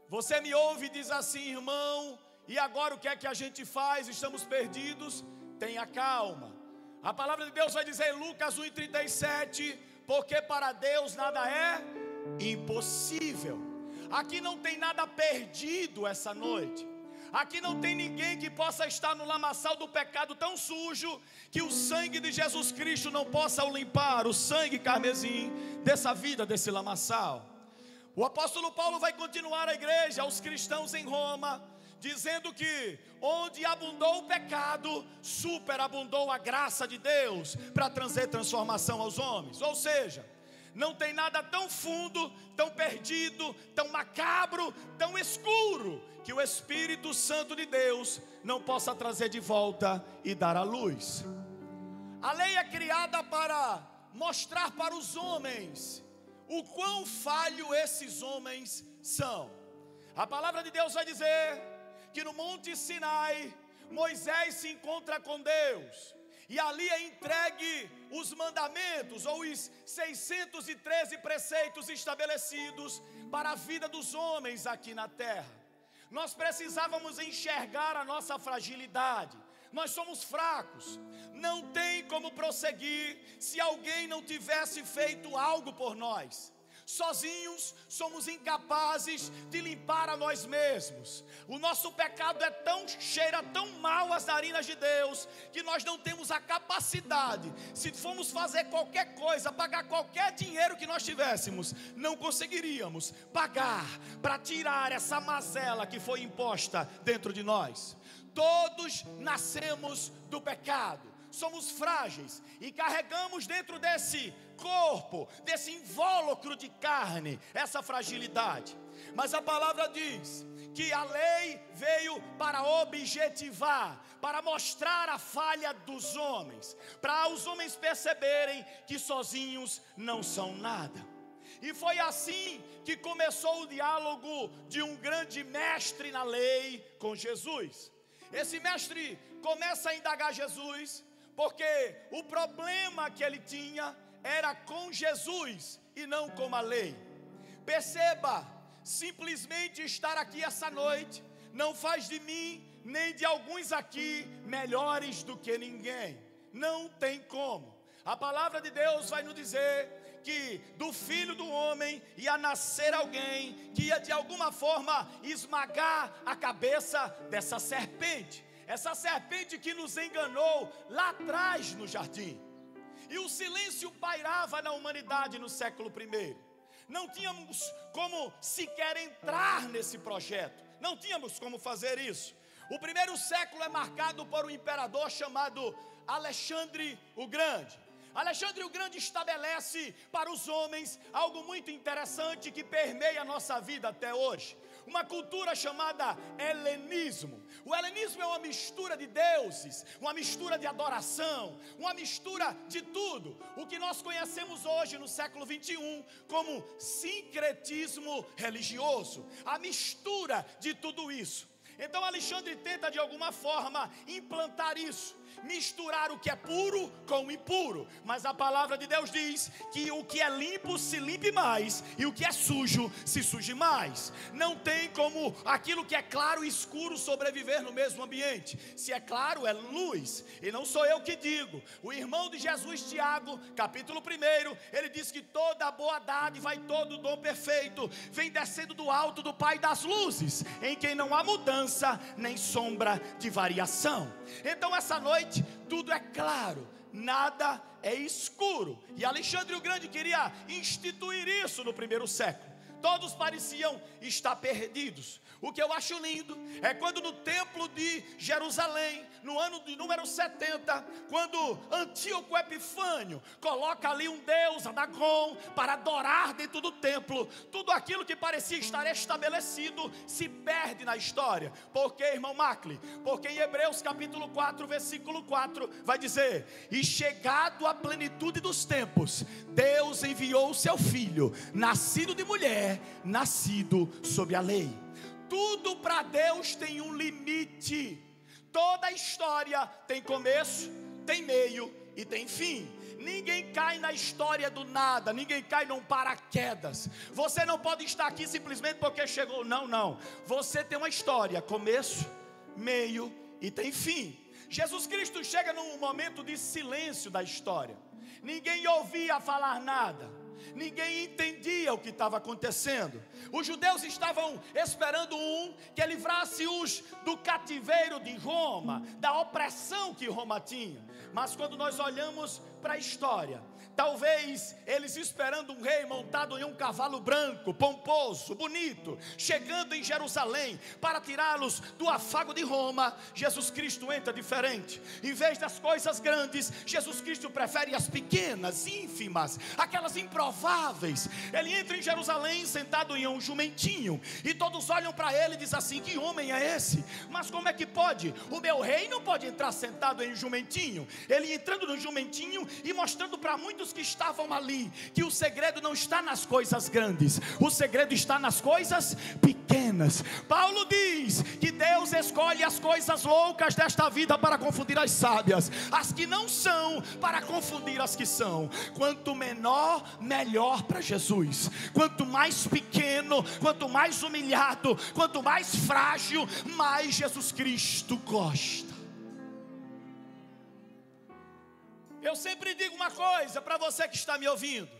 Você me ouve e diz assim: irmão, e agora o que é que a gente faz? Estamos perdidos? Tenha calma. A palavra de Deus vai dizer em Lucas 1:37, porque para Deus nada é impossível. Aqui não tem nada perdido essa noite. Aqui não tem ninguém que possa estar no lamaçal do pecado tão sujo que o sangue de Jesus Cristo não possa o limpar, o sangue carmesim dessa vida, desse lamaçal. O apóstolo Paulo vai continuar a igreja, aos cristãos em Roma, dizendo que onde abundou o pecado, superabundou a graça de Deus para trazer transformação aos homens. Ou seja, não tem nada tão fundo, tão perdido, tão macabro, tão escuro, que o Espírito Santo de Deus não possa trazer de volta e dar à luz. A lei é criada para mostrar para os homens o quão falho esses homens são. A palavra de Deus vai dizer que no Monte Sinai, Moisés se encontra com Deus, e ali é entregue os mandamentos, ou os 613 preceitos estabelecidos para a vida dos homens aqui na terra. Nós precisávamos enxergar a nossa fragilidade. Nós somos fracos, não tem como prosseguir se alguém não tivesse feito algo por nós. Sozinhos somos incapazes de limpar a nós mesmos. O nosso pecado é cheira tão mal as narinas de Deus, que nós não temos a capacidade, se formos fazer qualquer coisa, pagar qualquer dinheiro que nós tivéssemos, não conseguiríamos pagar para tirar essa mazela que foi imposta dentro de nós. Todos nascemos do pecado. Somos frágeis e carregamos dentro desse corpo, desse invólucro de carne, essa fragilidade. Mas a palavra diz que a lei veio para objetivar, para mostrar a falha dos homens, para os homens perceberem que sozinhos não são nada. E foi assim que começou o diálogo de um grande mestre na lei com Jesus. Esse mestre começa a indagar Jesus, porque o problema que ele tinha era com Jesus e não com a lei. Perceba, simplesmente estar aqui essa noite não faz de mim nem de alguns aqui melhores do que ninguém. Não tem como. A palavra de Deus vai nos dizer que do Filho do Homem ia nascer alguém que ia de alguma forma esmagar a cabeça dessa serpente. essa serpente que nos enganou lá atrás no jardim. E o silêncio pairava na humanidade no século I. Não tínhamos como sequer entrar nesse projeto. Não tínhamos como fazer isso. O primeiro século é marcado por um imperador chamado Alexandre o Grande. Alexandre o Grande estabelece para os homens algo muito interessante que permeia a nossa vida até hoje. Uma cultura chamada helenismo. O helenismo é uma mistura de deuses, uma mistura de adoração, uma mistura de tudo. O que nós conhecemos hoje no século 21 como sincretismo religioso. A mistura de tudo isso. Então Alexandre tenta de alguma forma implantar isso, misturar o que é puro com o impuro. Mas a palavra de Deus diz que o que é limpo se limpe mais, e o que é sujo se suje mais. Não tem como aquilo que é claro e escuro sobreviver no mesmo ambiente. Se é claro, é luz. E não sou eu que digo. O irmão de Jesus, Tiago, capítulo 1, ele diz que toda a boa dádiva e todo o dom perfeito vem descendo do alto do Pai das luzes, em quem não há mudança nem sombra de variação. Então essa noite tudo é claro, nada é escuro. E Alexandre o Grande queria instituir isso no primeiro século. Todos pareciam estar perdidos. O que eu acho lindo é quando no templo de Jerusalém, no ano de número 70, quando Antíoco Epifânio coloca ali um deus, Dagon, para adorar dentro do templo, tudo aquilo que parecia estar estabelecido se perde na história. Por quê, irmão Macli? Porque em Hebreus capítulo 4, versículo 4, vai dizer: e chegado à plenitude dos tempos, Deus enviou o seu filho, nascido de mulher, nascido sob a lei. Tudo para Deus tem um limite. Toda a história tem começo, tem meio e tem fim. Ninguém cai na história do nada, ninguém cai num paraquedas. Você não pode estar aqui simplesmente porque chegou. Não. Você tem uma história, começo, meio e tem fim. Jesus Cristo chega num momento de silêncio da história. Ninguém ouvia falar nada. Ninguém entendia o que estava acontecendo. Os judeus estavam esperando que livrasse-os do cativeiro de Roma, da opressão que Roma tinha. Mas quando nós olhamos para a história, talvez eles esperando um rei montado em um cavalo branco, pomposo, bonito, chegando em Jerusalém para tirá-los do afago de Roma, Jesus Cristo entra diferente. Em vez das coisas grandes, Jesus Cristo prefere as pequenas, ínfimas, aquelas improváveis. Ele entra em Jerusalém sentado em um jumentinho, e todos olham para ele e dizem assim: que homem é esse? Mas como é que pode? O meu rei não pode entrar sentado em um jumentinho. Ele entrando no jumentinho e mostrando para muitos que estavam ali que o segredo não está nas coisas grandes, o segredo está nas coisas pequenas. Paulo diz que Deus escolhe as coisas loucas desta vida para confundir as sábias, as que não são para confundir as que são. Quanto menor, melhor para Jesus. Quanto mais pequeno, quanto mais humilhado, quanto mais frágil, mais Jesus Cristo gosta. Eu sempre digo uma coisa para você que está me ouvindo.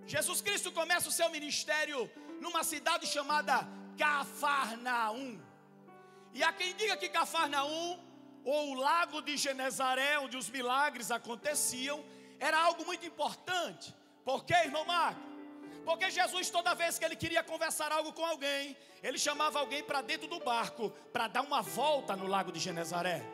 Jesus Cristo começa o seu ministério numa cidade chamada Cafarnaum. E há quem diga que Cafarnaum, ou o lago de Genezaré, onde os milagres aconteciam, era algo muito importante. Por quê, irmão Marco? Porque Jesus, toda vez que ele queria conversar algo com alguém, ele chamava alguém para dentro do barco, para dar uma volta no lago de Genezaré.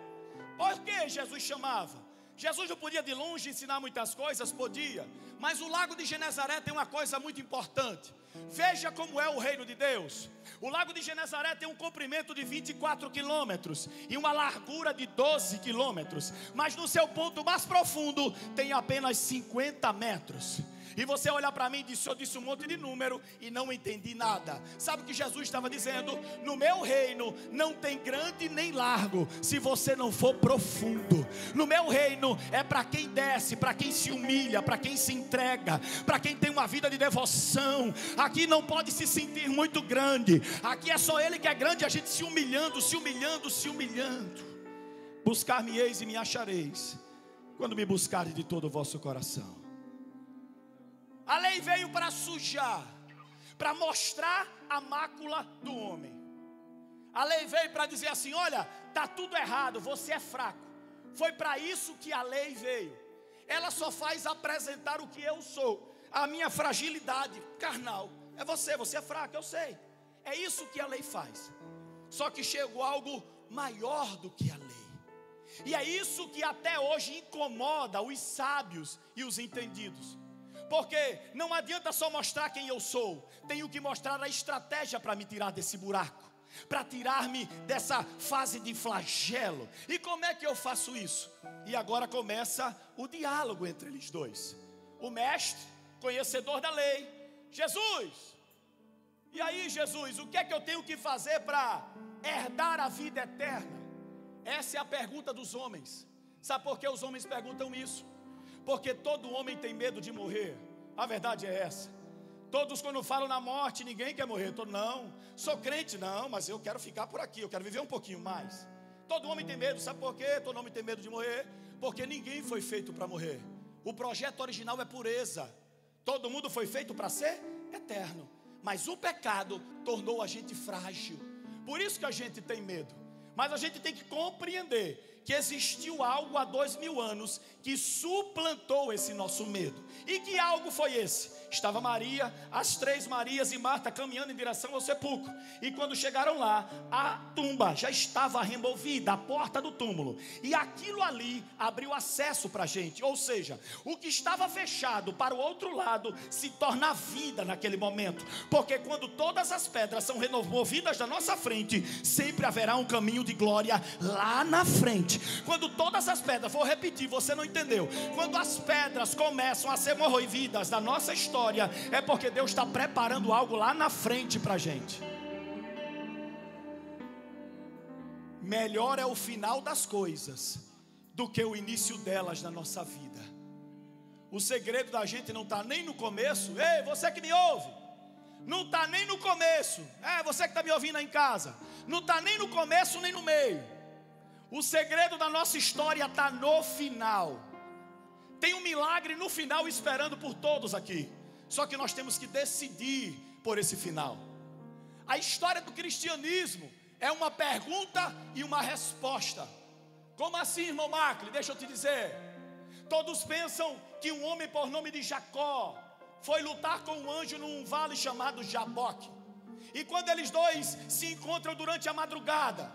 Por que Jesus chamava? Jesus não podia de longe ensinar muitas coisas? Podia. Mas o lago de Genezaré tem uma coisa muito importante. Veja como é o reino de Deus. O lago de Genezaré tem um comprimento de 24 quilômetros e uma largura de 12 quilômetros. Mas no seu ponto mais profundo tem apenas 50 metros. E você olha para mim e diz: eu disse um monte de número e não entendi nada. Sabe o que Jesus estava dizendo? No meu reino não tem grande nem largo se você não for profundo. No meu reino é para quem desce, para quem se humilha, para quem se entrega, para quem tem uma vida de devoção. Aqui não pode se sentir muito grande. Aqui é só Ele que é grande, a gente se humilhando, se humilhando, se humilhando. Buscar-me-eis e me achareis, quando me buscarem de todo o vosso coração. A lei veio para sujar, para mostrar a mácula do homem. A lei veio para dizer assim: olha, está tudo errado, você é fraco. Foi para isso que a lei veio. Ela só faz apresentar o que eu sou, a minha fragilidade carnal. É você é fraco, eu sei. É isso que a lei faz. Só que chegou algo maior do que a lei. E é isso que até hoje incomoda os sábios e os entendidos. Porque não adianta só mostrar quem eu sou, tenho que mostrar a estratégia para me tirar desse buraco, para tirar-me dessa fase de flagelo. E como é que eu faço isso? E agora começa o diálogo entre eles dois. O mestre, conhecedor da lei, Jesus. E aí, Jesus, o que é que eu tenho que fazer para herdar a vida eterna? Essa é a pergunta dos homens. Sabe por que os homens perguntam isso? Porque todo homem tem medo de morrer. A verdade é essa. Todos, quando falam na morte, ninguém quer morrer. Não, sou crente, não, mas eu quero ficar por aqui, eu quero viver um pouquinho mais. Todo homem tem medo, sabe por quê? Todo homem tem medo de morrer, porque ninguém foi feito para morrer. O projeto original é pureza. Todo mundo foi feito para ser eterno. Mas o pecado tornou a gente frágil. Por isso que a gente tem medo. Mas a gente tem que compreender que existiu algo há 2000 anos que suplantou esse nosso medo. E que algo foi esse? Estava Maria, as 3 Marias e Marta caminhando em direção ao sepulcro. E quando chegaram lá, a tumba já estava removida, a porta do túmulo. E aquilo ali abriu acesso para a gente. Ou seja, o que estava fechado para o outro lado se torna vida naquele momento. Porque quando todas as pedras são removidas da nossa frente, sempre haverá um caminho de glória lá na frente. Quando todas as pedras, vou repetir, você não entendeu. Quando as pedras começam a ser removidas da nossa história, é porque Deus está preparando algo lá na frente para a gente. Melhor é o final das coisas do que o início delas na nossa vida. O segredo da gente não está nem no começo. Ei, você que me ouve, não está nem no começo. Você que está me ouvindo aí em casa, não está nem no começo nem no meio. O segredo da nossa história está no final. Tem um milagre no final esperando por todos aqui. Só que nós temos que decidir por esse final. A história do cristianismo é uma pergunta e uma resposta. Como assim, irmão Macri? Deixa eu te dizer. Todos pensam que um homem por nome de Jacó foi lutar com um anjo num vale chamado Jaboque. E quando eles dois se encontram durante a madrugada,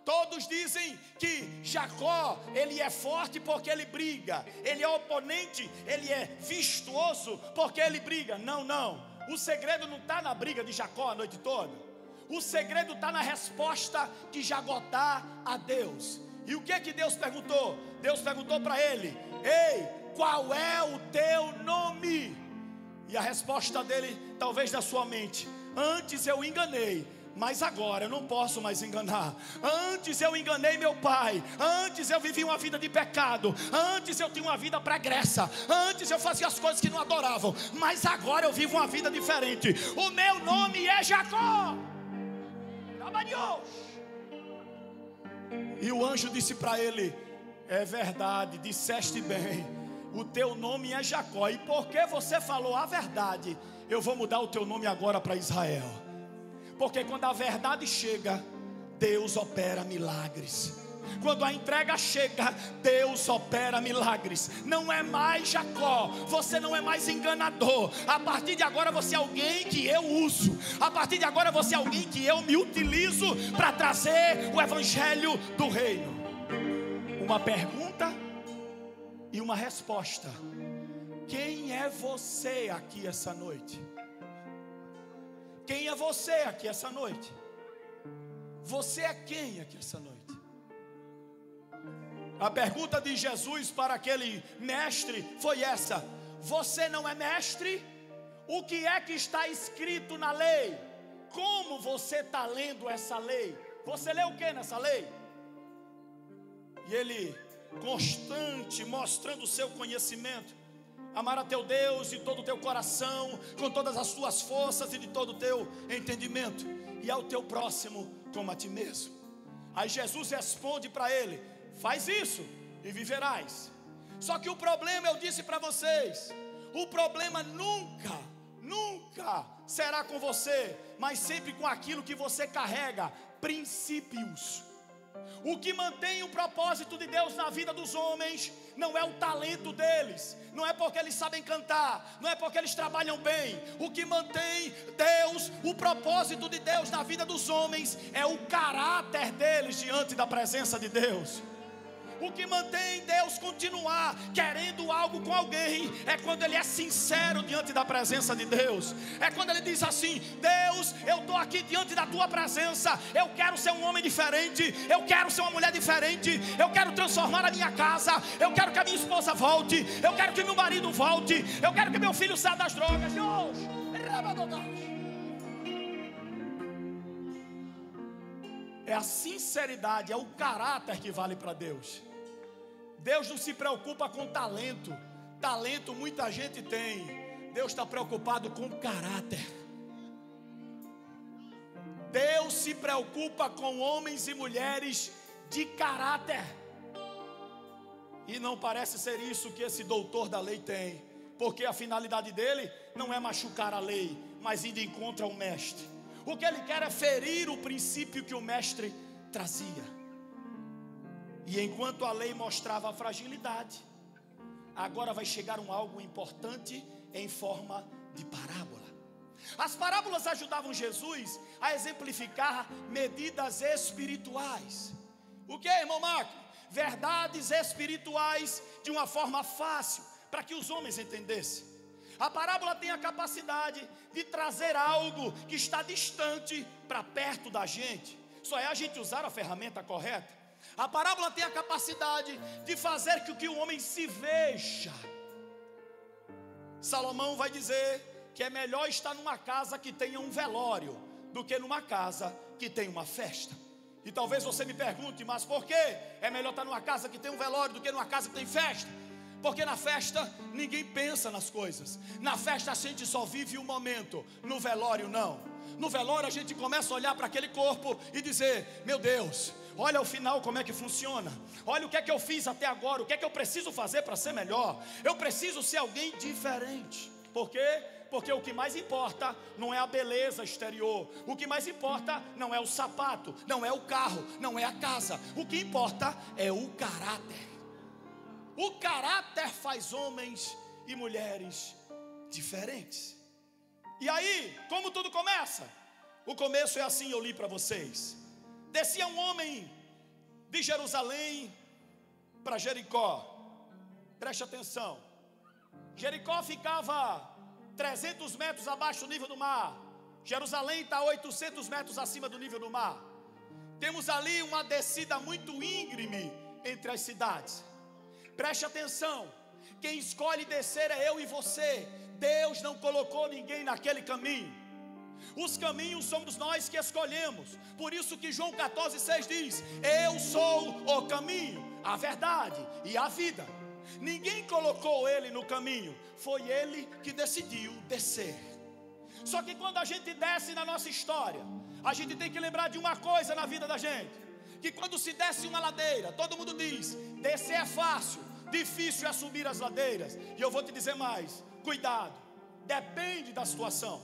todos dizem que Jacó, ele é forte porque ele briga. Ele é oponente, ele é vistoso porque ele briga. Não. O segredo não está na briga de Jacó a noite toda. O segredo está na resposta que Jacó dá a Deus. E o que Deus perguntou? Deus perguntou para ele: ei, qual é o teu nome? E a resposta dele, talvez da sua mente: antes eu enganei, mas agora eu não posso mais enganar. Antes eu enganei meu pai. Antes eu vivi uma vida de pecado. Antes eu tinha uma vida pregressa. Antes eu fazia as coisas que não adoravam. Mas agora eu vivo uma vida diferente. O meu nome é Jacó. E o anjo disse para ele: é verdade, disseste bem. O teu nome é Jacó. E porque você falou a verdade, eu vou mudar o teu nome agora para Israel. Porque quando a verdade chega, Deus opera milagres. Quando a entrega chega, Deus opera milagres. Não é mais Jacó, você não é mais enganador. A partir de agora você é alguém que eu uso. A partir de agora você é alguém que eu me utilizo para trazer o evangelho do reino. Uma pergunta e uma resposta. Quem é você aqui essa noite? Quem é você aqui essa noite? Você é quem aqui essa noite? A pergunta de Jesus para aquele mestre foi essa: você não é mestre? O que é que está escrito na lei? Como você está lendo essa lei? Você lê o que nessa lei? E ele, constante, mostrando o seu conhecimento: amar a teu Deus de todo o teu coração, com todas as tuas forças e de todo o teu entendimento, e ao teu próximo como a ti mesmo. Aí Jesus responde para ele: faz isso e viverás. Só que o problema, eu disse para vocês, o problema nunca será com você, mas sempre com aquilo que você carrega, princípios. O que mantém o propósito de Deus na vida dos homens não é o talento deles, não é porque eles sabem cantar, não é porque eles trabalham bem. O que mantém Deus, o propósito de Deus na vida dos homens é o caráter deles diante da presença de Deus. O que mantém Deus continuar querendo algo com alguém é quando ele é sincero diante da presença de Deus. É quando ele diz assim: Deus, eu estou aqui diante da tua presença, eu quero ser um homem diferente, eu quero ser uma mulher diferente, eu quero transformar a minha casa, eu quero que a minha esposa volte, eu quero que meu marido volte, eu quero que meu filho saia das drogas. É a sinceridade, é o caráter que vale para Deus. Deus não se preocupa com talento. Talento muita gente tem. Deus está preocupado com caráter. Deus se preocupa com homens e mulheres de caráter. E não parece ser isso que esse doutor da lei tem, porque a finalidade dele não é machucar a lei, mas ir de encontro ao mestre. O que ele quer é ferir o princípio que o mestre trazia. E enquanto a lei mostrava a fragilidade, agora vai chegar algo importante em forma de parábola. As parábolas ajudavam Jesus a exemplificar medidas espirituais. O que, irmão Marco? Verdades espirituais de uma forma fácil, para que os homens entendessem. A parábola tem a capacidade de trazer algo que está distante para perto da gente. Só é a gente usar a ferramenta correta. A parábola tem a capacidade de fazer com que o homem se veja. Salomão vai dizer que é melhor estar numa casa que tenha um velório do que numa casa que tenha uma festa. E talvez você me pergunte, mas por que é melhor estar numa casa que tem um velório do que numa casa que tem festa? Porque na festa ninguém pensa nas coisas. Na festa a gente só vive o momento. No velório não. No velório a gente começa a olhar para aquele corpo e dizer: meu Deus, olha o final como é que funciona. Olha o que é que eu fiz até agora. O que é que eu preciso fazer para ser melhor. Eu preciso ser alguém diferente. Por quê? Porque o que mais importa não é a beleza exterior. O que mais importa não é o sapato, não é o carro, não é a casa. O que importa é o caráter. O caráter faz homens e mulheres diferentes. E aí, como tudo começa? O começo é assim, eu li para vocês. Descia um homem de Jerusalém para Jericó. Preste atenção. Jericó ficava 300 metros abaixo do nível do mar. Jerusalém está 800 metros acima do nível do mar. Temos ali uma descida muito íngreme entre as cidades. Preste atenção. Quem escolhe descer é eu e você. Deus não colocou ninguém naquele caminho. Os caminhos somos nós que escolhemos. Por isso que João 14,6 diz: eu sou o caminho, a verdade e a vida. Ninguém colocou ele no caminho, foi ele que decidiu descer. Só que quando a gente desce na nossa história, a gente tem que lembrar de uma coisa na vida da gente: que quando se desce uma ladeira, todo mundo diz, descer é fácil, difícil é subir as ladeiras. E eu vou te dizer mais, cuidado, depende da situação.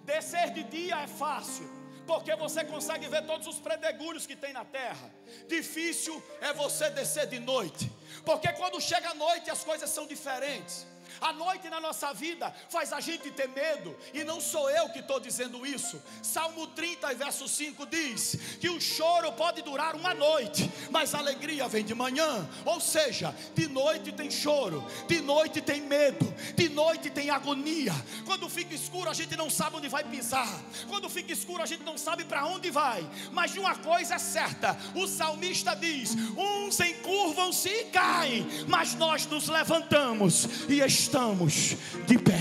Descer de dia é fácil, porque você consegue ver todos os pedregulhos que tem na terra. Difícil é você descer de noite, porque quando chega a noite as coisas são diferentes. A noite na nossa vida faz a gente ter medo, e não sou eu que estou dizendo isso. Salmo 30, verso 5 diz que o choro pode durar uma noite, mas a alegria vem de manhã. Ou seja, de noite tem choro, de noite tem medo, de noite tem agonia. Quando fica escuro a gente não sabe onde vai pisar, quando fica escuro a gente não sabe para onde vai. Mas de uma coisa é certa, o salmista diz: uns encurvam-se e caem, mas nós nos levantamos e estamos de pé.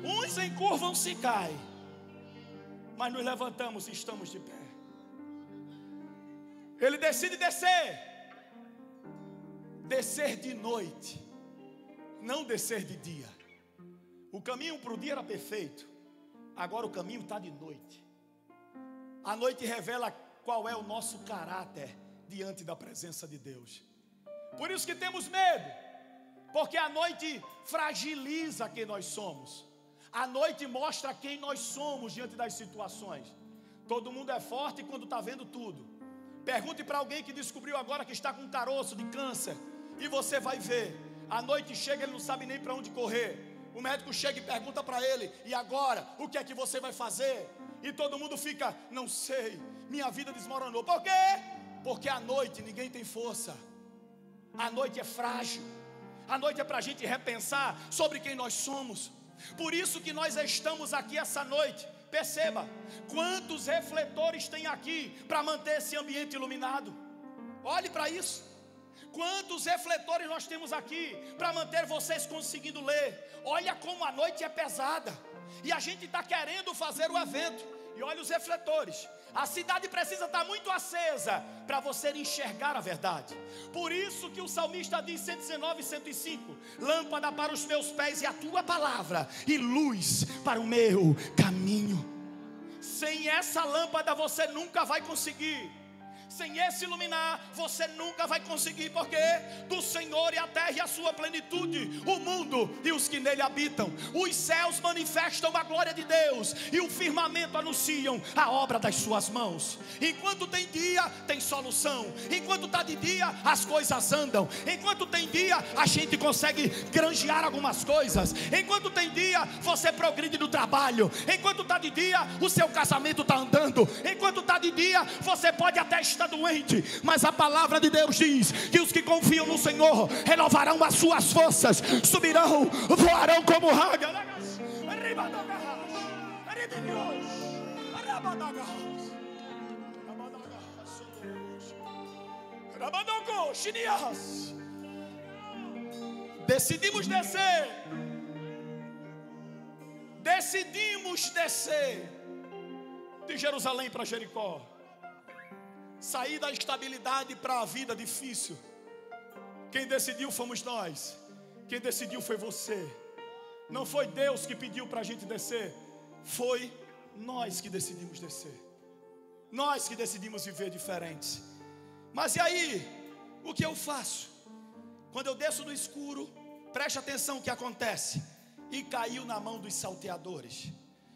Uns encurvam-se e caem, mas nos levantamos e estamos de pé. Ele decide descer. Descer de noite, não descer de dia. O caminho para o dia era perfeito, agora o caminho está de noite. A noite revela qual é o nosso caráter diante da presença de Deus. Por isso que temos medo, porque a noite fragiliza quem nós somos. A noite mostra quem nós somos diante das situações. Todo mundo é forte quando está vendo tudo. Pergunte para alguém que descobriu agora que está com caroço de câncer, e você vai ver. A noite chega, ele não sabe nem para onde correr. O médico chega e pergunta para ele: e agora? O que é que você vai fazer? E todo mundo fica: não sei, minha vida desmoronou. Por quê? Porque à noite ninguém tem força. A noite é frágil. A noite é para a gente repensar sobre quem nós somos. Por isso que nós estamos aqui essa noite. Perceba, quantos refletores tem aqui para manter esse ambiente iluminado? Olhe para isso. Quantos refletores nós temos aqui para manter vocês conseguindo ler? Olha como a noite é pesada. E a gente está querendo fazer o evento. E olha os refletores. A cidade precisa estar muito acesa para você enxergar a verdade. Por isso que o salmista diz, 119 e 105: lâmpada para os meus pés e a tua palavra, e luz para o meu caminho. Sem essa lâmpada você nunca vai conseguir. Sem esse iluminar, você nunca vai conseguir, porque do Senhor é a terra e a sua plenitude, o mundo e os que nele habitam. Os céus manifestam a glória de Deus, e o firmamento anunciam a obra das suas mãos. Enquanto tem dia, tem solução. Enquanto está de dia, as coisas andam. Enquanto tem dia, a gente consegue granjear algumas coisas. Enquanto tem dia, você progride no trabalho. Enquanto está de dia, o seu casamento está andando. Enquanto está de dia, você pode até estar doente, mas a palavra de Deus diz que os que confiam no Senhor renovarão as suas forças, subirão, voarão como águia. Decidimos descer de Jerusalém para Jericó. Sair da estabilidade para a vida difícil. Quem decidiu fomos nós. Quem decidiu foi você. Não foi Deus que pediu para a gente descer. Foi nós que decidimos descer. Nós que decidimos viver diferentes. Mas e aí? O que eu faço? Quando eu desço no escuro, preste atenção o que acontece. E caiu na mão dos salteadores.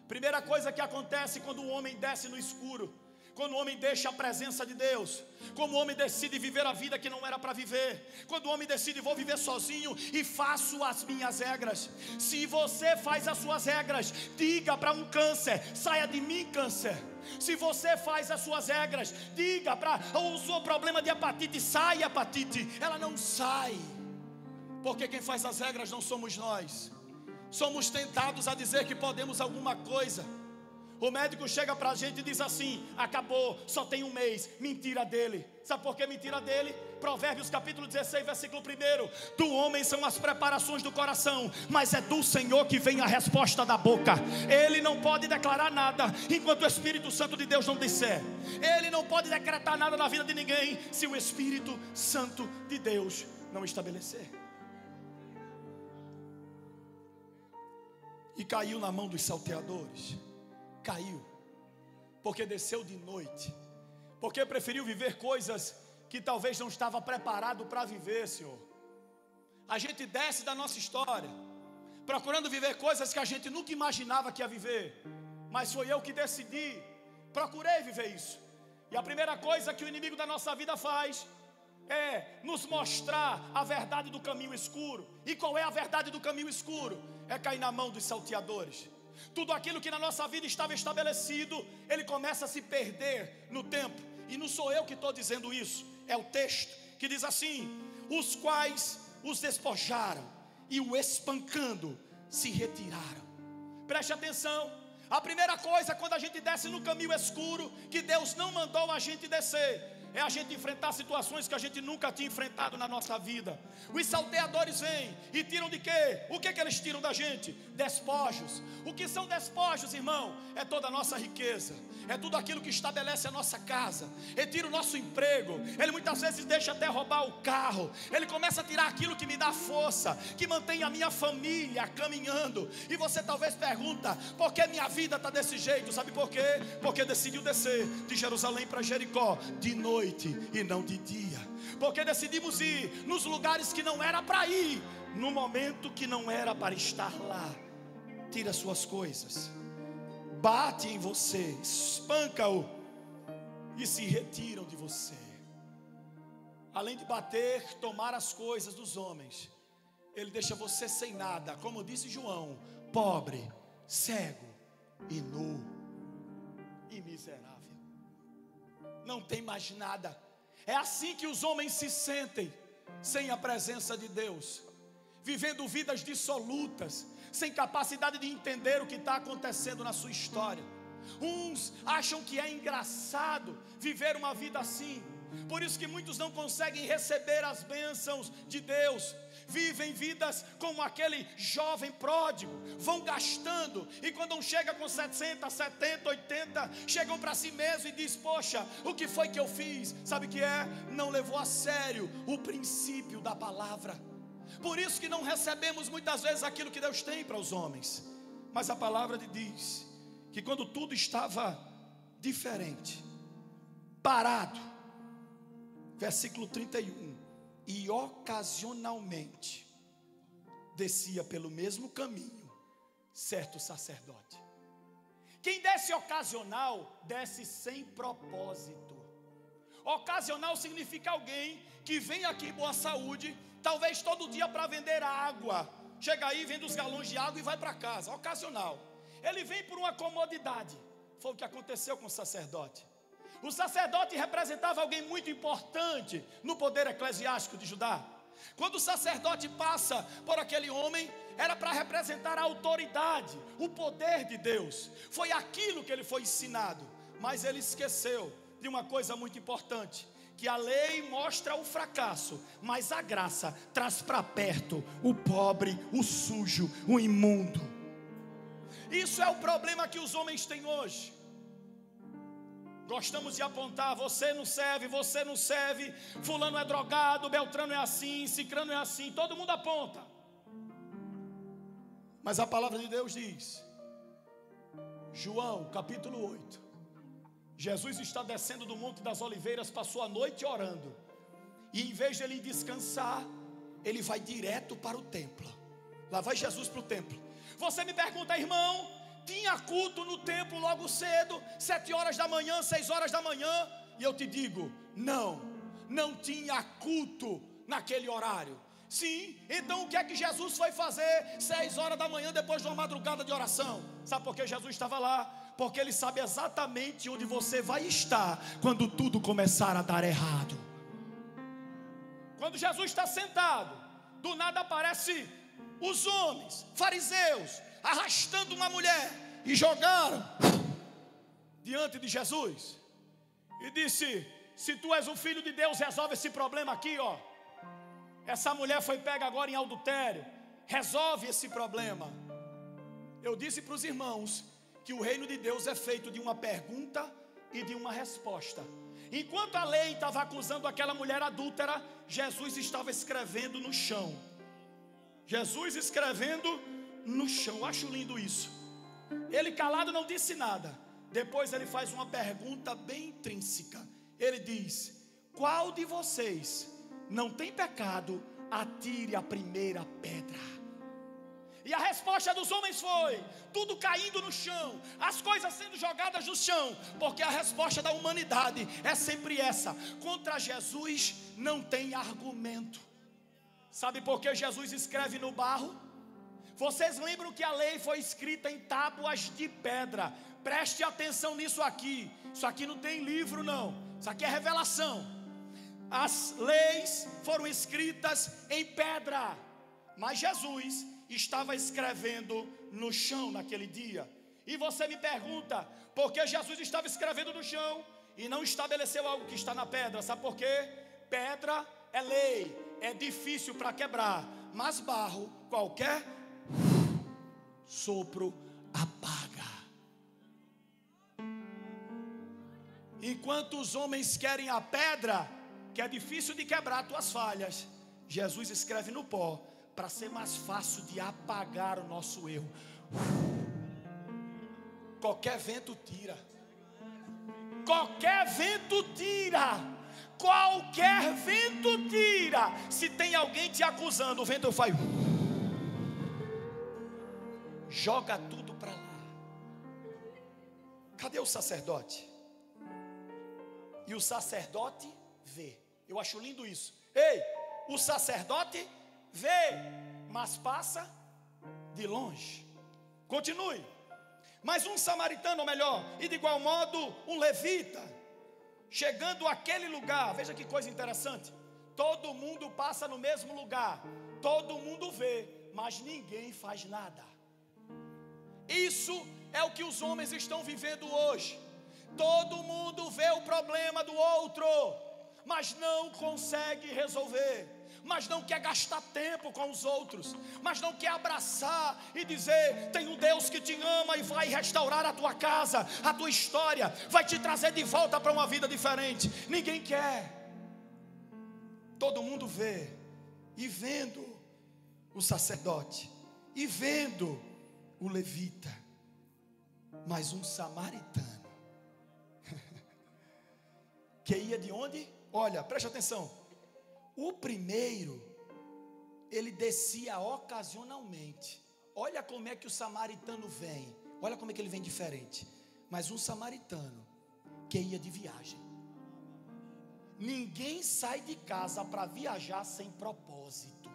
Primeira coisa que acontece quando o homem desce no escuro, quando o homem deixa a presença de Deus, quando o homem decide viver a vida que não era para viver, quando o homem decide: vou viver sozinho e faço as minhas regras. Se você faz as suas regras, diga para um câncer: saia de mim, câncer. Se você faz as suas regras, diga para o seu problema de hepatite: saia, hepatite. Ela não sai, porque quem faz as regras não somos nós. Somos tentados a dizer que podemos alguma coisa. O médico chega para a gente e diz assim: acabou, só tem um mês. Mentira dele. Sabe por que mentira dele? Provérbios capítulo 16, versículo 1: do homem são as preparações do coração, mas é do Senhor que vem a resposta da boca. Ele não pode declarar nada enquanto o Espírito Santo de Deus não disser. Ele não pode decretar nada na vida de ninguém se o Espírito Santo de Deus não estabelecer. E caiu na mão dos salteadores. Caiu, porque desceu de noite, porque preferiu viver coisas que talvez não estava preparado para viver, Senhor. A gente desce da nossa história, procurando viver coisas que a gente nunca imaginava que ia viver, mas foi eu que decidi, procurei viver isso. E a primeira coisa que o inimigo da nossa vida faz é nos mostrar a verdade do caminho escuro. E qual é a verdade do caminho escuro? É cair na mão dos salteadores. Tudo aquilo que na nossa vida estava estabelecido, ele começa a se perder no tempo. E não sou eu que estou dizendo isso, é o texto que diz assim: os quais os despojaram e o espancando se retiraram. Preste atenção. A primeira coisa, quando a gente desce no caminho escuro, que Deus não mandou a gente descer, é a gente enfrentar situações que a gente nunca tinha enfrentado na nossa vida. Os salteadores vêm e tiram de quê? O que é que eles tiram da gente? Despojos. O que são despojos, irmão? É toda a nossa riqueza, é tudo aquilo que estabelece a nossa casa. Ele tira o nosso emprego, ele muitas vezes deixa até roubar o carro. Ele começa a tirar aquilo que me dá força, que mantém a minha família caminhando. E você talvez pergunta: por que minha vida está desse jeito? Sabe por quê? Porque decidiu descer de Jerusalém para Jericó de noite e não de dia. Porque decidimos ir nos lugares que não era para ir, no momento que não era para estar lá. Tira suas coisas, bate em você, espanca-o e se retiram de você. Além de bater, tomar as coisas dos homens, ele deixa você sem nada, como disse João, pobre, cego e nu e miserável. Não tem mais nada. É assim que os homens se sentem sem a presença de Deus, vivendo vidas dissolutas, sem capacidade de entender o que está acontecendo na sua história. Uns acham que é engraçado viver uma vida assim. Por isso que muitos não conseguem receber as bênçãos de Deus. Vivem vidas como aquele jovem pródigo, vão gastando, e quando chega com 60, 70, 80, chegam para si mesmo e diz: poxa, o que foi que eu fiz? Sabe o que é? Não levou a sério o princípio da palavra. Por isso que não recebemos muitas vezes aquilo que Deus tem para os homens. Mas a palavra diz que quando tudo estava diferente, parado, versículo 31, e ocasionalmente descia pelo mesmo caminho certo sacerdote. Quem desce ocasional, desce sem propósito. Ocasional significa alguém que vem aqui em boa saúde, talvez todo dia para vender água. Chega aí, vende os galões de água e vai para casa. Ocasional. Ele vem por uma comodidade. Foi o que aconteceu com o sacerdote. O sacerdote representava alguém muito importante no poder eclesiástico de Judá. Quando o sacerdote passa por aquele homem, era para representar a autoridade, o poder de Deus. Foi aquilo que ele foi ensinado. Mas ele esqueceu de uma coisa muito importante, que a lei mostra o fracasso, mas a graça traz para perto o pobre, o sujo, o imundo. Isso é o problema que os homens têm hoje. Gostamos de apontar: você não serve, fulano é drogado, Beltrano é assim, Cicrano é assim, todo mundo aponta. Mas a palavra de Deus diz, João capítulo 8, Jesus está descendo do Monte das Oliveiras, passou a noite orando, e em vez de ele descansar, ele vai direto para o templo. Lá vai Jesus para o templo. Você me pergunta: irmão, tinha culto no templo logo cedo, 7 horas da manhã, 6 horas da manhã? E eu te digo, não tinha culto naquele horário. Sim, então o que é que Jesus foi fazer 6 horas da manhã, depois de uma madrugada de oração? Sabe por que Jesus estava lá? Porque ele sabe exatamente onde você vai estar quando tudo começar a dar errado. Quando Jesus está sentado, do nada aparece os homens, fariseus, arrastando uma mulher, e jogaram diante de Jesus, e disse: se tu és o filho de Deus, resolve esse problema aqui, ó. Essa mulher foi pega agora em adultério, resolve esse problema. Eu disse para os irmãos que o reino de Deus é feito de uma pergunta e de uma resposta. Enquanto a lei estava acusando aquela mulher adúltera, Jesus estava escrevendo no chão. Jesus escrevendo no chão. Eu acho lindo isso. Ele calado não disse nada. Depois ele faz uma pergunta bem intrínseca. Ele diz: qual de vocês não tem pecado, atire a primeira pedra. E a resposta dos homens foi: tudo caindo no chão, as coisas sendo jogadas no chão, porque a resposta da humanidade é sempre essa: contra Jesus não tem argumento. Sabe por que Jesus escreve no barro? Vocês lembram que a lei foi escrita em tábuas de pedra. Preste atenção nisso aqui. Isso aqui não tem livro não, isso aqui é revelação. As leis foram escritas em pedra, mas Jesus estava escrevendo no chão naquele dia. E você me pergunta, por que Jesus estava escrevendo no chão e não estabeleceu algo que está na pedra? Sabe por quê? Pedra é lei, é difícil para quebrar, mas barro, qualquer sopro apaga. Enquanto os homens querem a pedra, que é difícil de quebrar tuas falhas, Jesus escreve no pó, para ser mais fácil de apagar o nosso erro. Qualquer vento tira. Qualquer vento tira. Qualquer vento tira. Se tem alguém te acusando, o vento faz, joga tudo para lá. Cadê o sacerdote? e o sacerdote vê. Eu acho lindo isso. Ei, o sacerdote vê, mas passa de longe. Continue. Mas um samaritano, ou melhor, e de igual modo um levita, chegando àquele lugar, veja que coisa interessante. Todo mundo passa no mesmo lugar, todo mundo vê, mas ninguém faz nada. Isso é o que os homens estão vivendo hoje. Todo mundo vê o problema do outro, mas não consegue resolver, mas não quer gastar tempo com os outros, mas não quer abraçar e dizer: tem um Deus que te ama e vai restaurar a tua casa, a tua história, vai te trazer de volta para uma vida diferente. Ninguém quer. Todo mundo vê, e vendo o sacerdote, e vendo o levita, mas um samaritano, que ia de onde? Olha, preste atenção. O primeiro, ele descia ocasionalmente. Olha como é que o samaritano vem. Olha como é que ele vem diferente. Mas um samaritano que ia de viagem. Ninguém sai de casa para viajar sem propósito.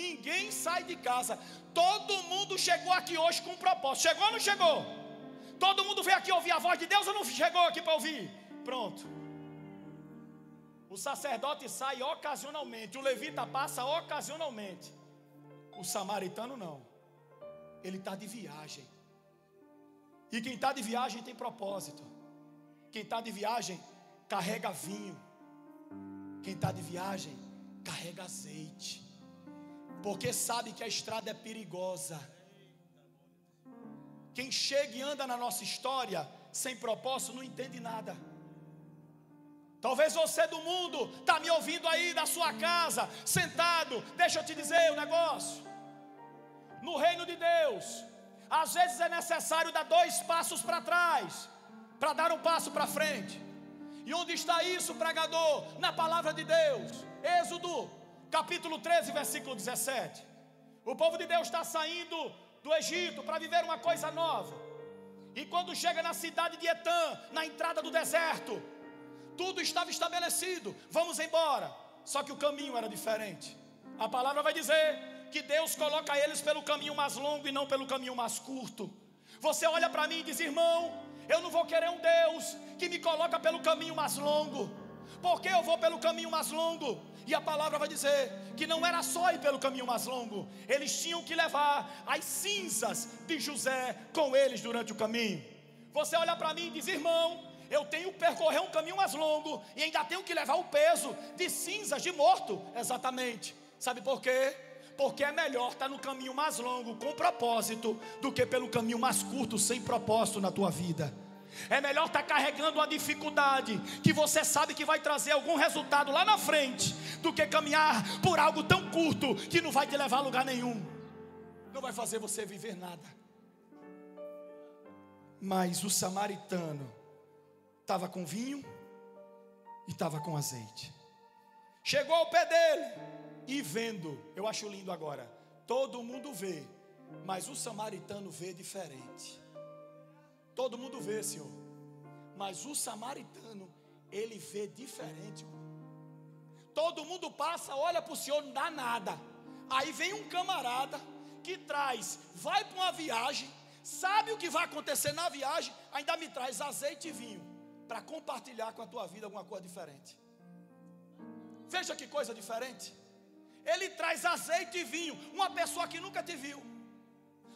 Ninguém sai de casa. Todo mundo chegou aqui hoje com um propósito. Chegou ou não chegou? Todo mundo veio aqui ouvir a voz de Deus ou não chegou aqui para ouvir? Pronto. O sacerdote sai ocasionalmente, o levita passa ocasionalmente. O samaritano não. Ele está de viagem. E quem está de viagem tem propósito. Quem está de viagem carrega vinho. Quem está de viagem carrega azeite. Porque sabe que a estrada é perigosa. Quem chega e anda na nossa história sem propósito não entende nada. Talvez você do mundo está me ouvindo aí da sua casa, sentado. Deixa eu te dizer o negócio. No reino de Deus, às vezes é necessário dar 2 passos para trás, para dar um passo para frente. E onde está isso, pregador? Na palavra de Deus. Êxodo, capítulo 13, versículo 17. O povo de Deus está saindo do Egito para viver uma coisa nova. E quando chega na cidade de Etã, na entrada do deserto, tudo estava estabelecido, vamos embora. Só que o caminho era diferente. A palavra vai dizer que Deus coloca eles pelo caminho mais longo e não pelo caminho mais curto. Você olha para mim e diz: irmão, eu não vou querer um Deus que me coloca pelo caminho mais longo. Porque eu vou pelo caminho mais longo? E a palavra vai dizer que não era só ir pelo caminho mais longo. Eles tinham que levar as cinzas de José com eles durante o caminho. Você olha para mim e diz: irmão, eu tenho que percorrer um caminho mais longo e ainda tenho que levar o peso de cinzas de morto. Exatamente. Sabe por quê? Porque é melhor estar no caminho mais longo com propósito do que pelo caminho mais curto sem propósito na tua vida. É melhor estar carregando uma dificuldade que você sabe que vai trazer algum resultado lá na frente, do que caminhar por algo tão curto que não vai te levar a lugar nenhum, não vai fazer você viver nada. Mas o samaritano estava com vinho e estava com azeite. Chegou ao pé dele e vendo, eu acho lindo agora, todo mundo vê, mas o samaritano vê diferente. Todo mundo vê, Senhor, mas o samaritano, ele vê diferente. Todo mundo passa, olha para o Senhor, não dá nada. Aí vem um camarada que vai para uma viagem, sabe o que vai acontecer na viagem, ainda me traz azeite e vinho para compartilhar com a tua vida alguma coisa diferente. Veja que coisa diferente. Ele traz azeite e vinho. Uma pessoa que nunca te viu,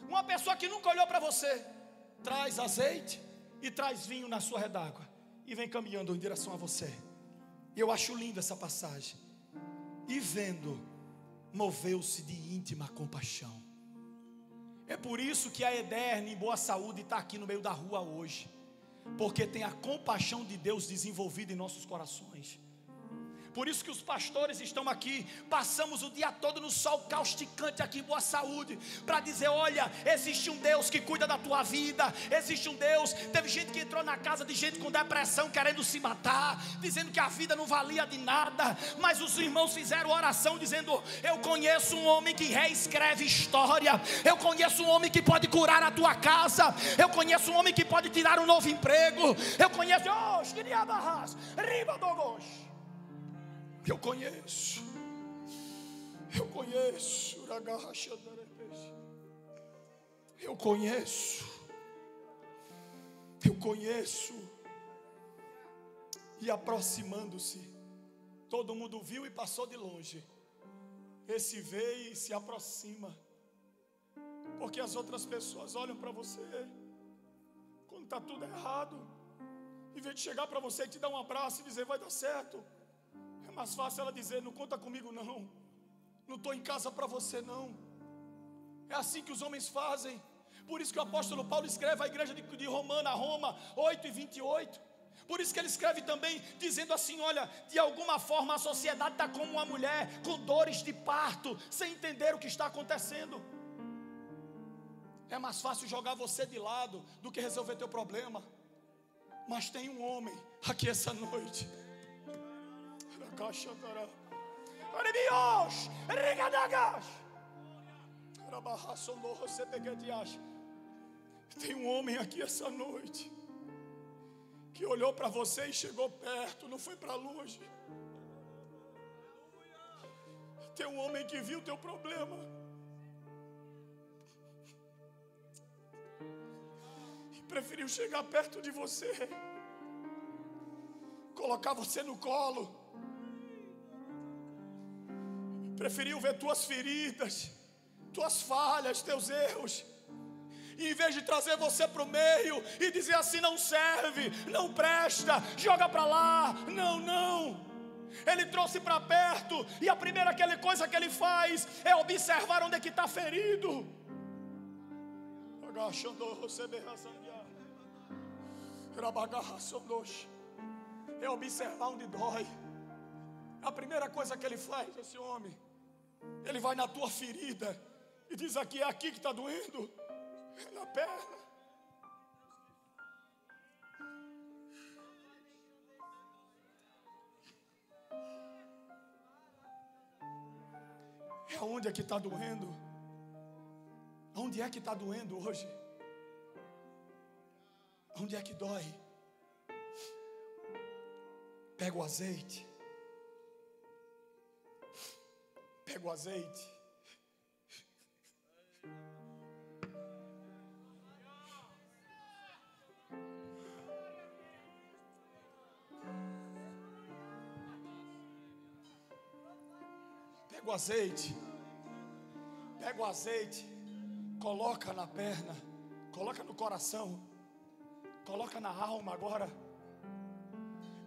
uma pessoa que nunca olhou para você, traz azeite e traz vinho na sua redágua e vem caminhando em direção a você. Eu acho linda essa passagem. E vendo, moveu-se de íntima compaixão. É por isso que a Ederne, em boa saúde, está aqui no meio da rua hoje, porque tem a compaixão de Deus desenvolvida em nossos corações. Por isso que os pastores estão aqui. Passamos o dia todo no sol causticante aqui em Boa Saúde, para dizer: olha, existe um Deus que cuida da tua vida. Existe um Deus. Teve gente que entrou na casa de gente com depressão, querendo se matar, dizendo que a vida não valia de nada. Mas os irmãos fizeram oração dizendo: eu conheço um homem que reescreve história. Eu conheço um homem que pode curar a tua casa. Eu conheço um homem que pode tirar um novo emprego. Eu conheço. Eu conheço. Eu conheço. Eu conheço. Eu conheço. E aproximando-se, todo mundo viu e passou de longe. Esse veio e se aproxima. Porque as outras pessoas olham para você quando está tudo errado. Em vez de chegar para você e te dar um abraço e dizer: vai dar certo, é mais fácil ela dizer: não conta comigo não. Não estou em casa para você não. É assim que os homens fazem. Por isso que o apóstolo Paulo escreve à igreja de Roma 8:28. Por isso que ele escreve também dizendo assim: olha, de alguma forma a sociedade está como uma mulher com dores de parto, sem entender o que está acontecendo. É mais fácil jogar você de lado do que resolver teu problema. Mas tem um homem aqui essa noite. Tem um homem aqui essa noite que olhou para você e chegou perto, não foi para longe. Tem um homem que viu o teu problema e preferiu chegar perto de você, colocar você no colo, preferiu ver tuas feridas, tuas falhas, teus erros, e em vez de trazer você para o meio e dizer assim: não serve, não presta, joga para lá, não, ele trouxe para perto, e a primeira coisa que ele faz é observar onde é que está ferido. É observar onde dói. A primeira coisa que ele faz, esse homem, ele vai na tua ferida e diz: aqui, é aqui que está doendo, é na perna. É onde é que está doendo? Onde é que está doendo hoje? Onde é que dói? Pega o azeite. Pega o azeite. Pega o azeite. Pega o azeite. Coloca na perna. Coloca no coração. Coloca na alma agora.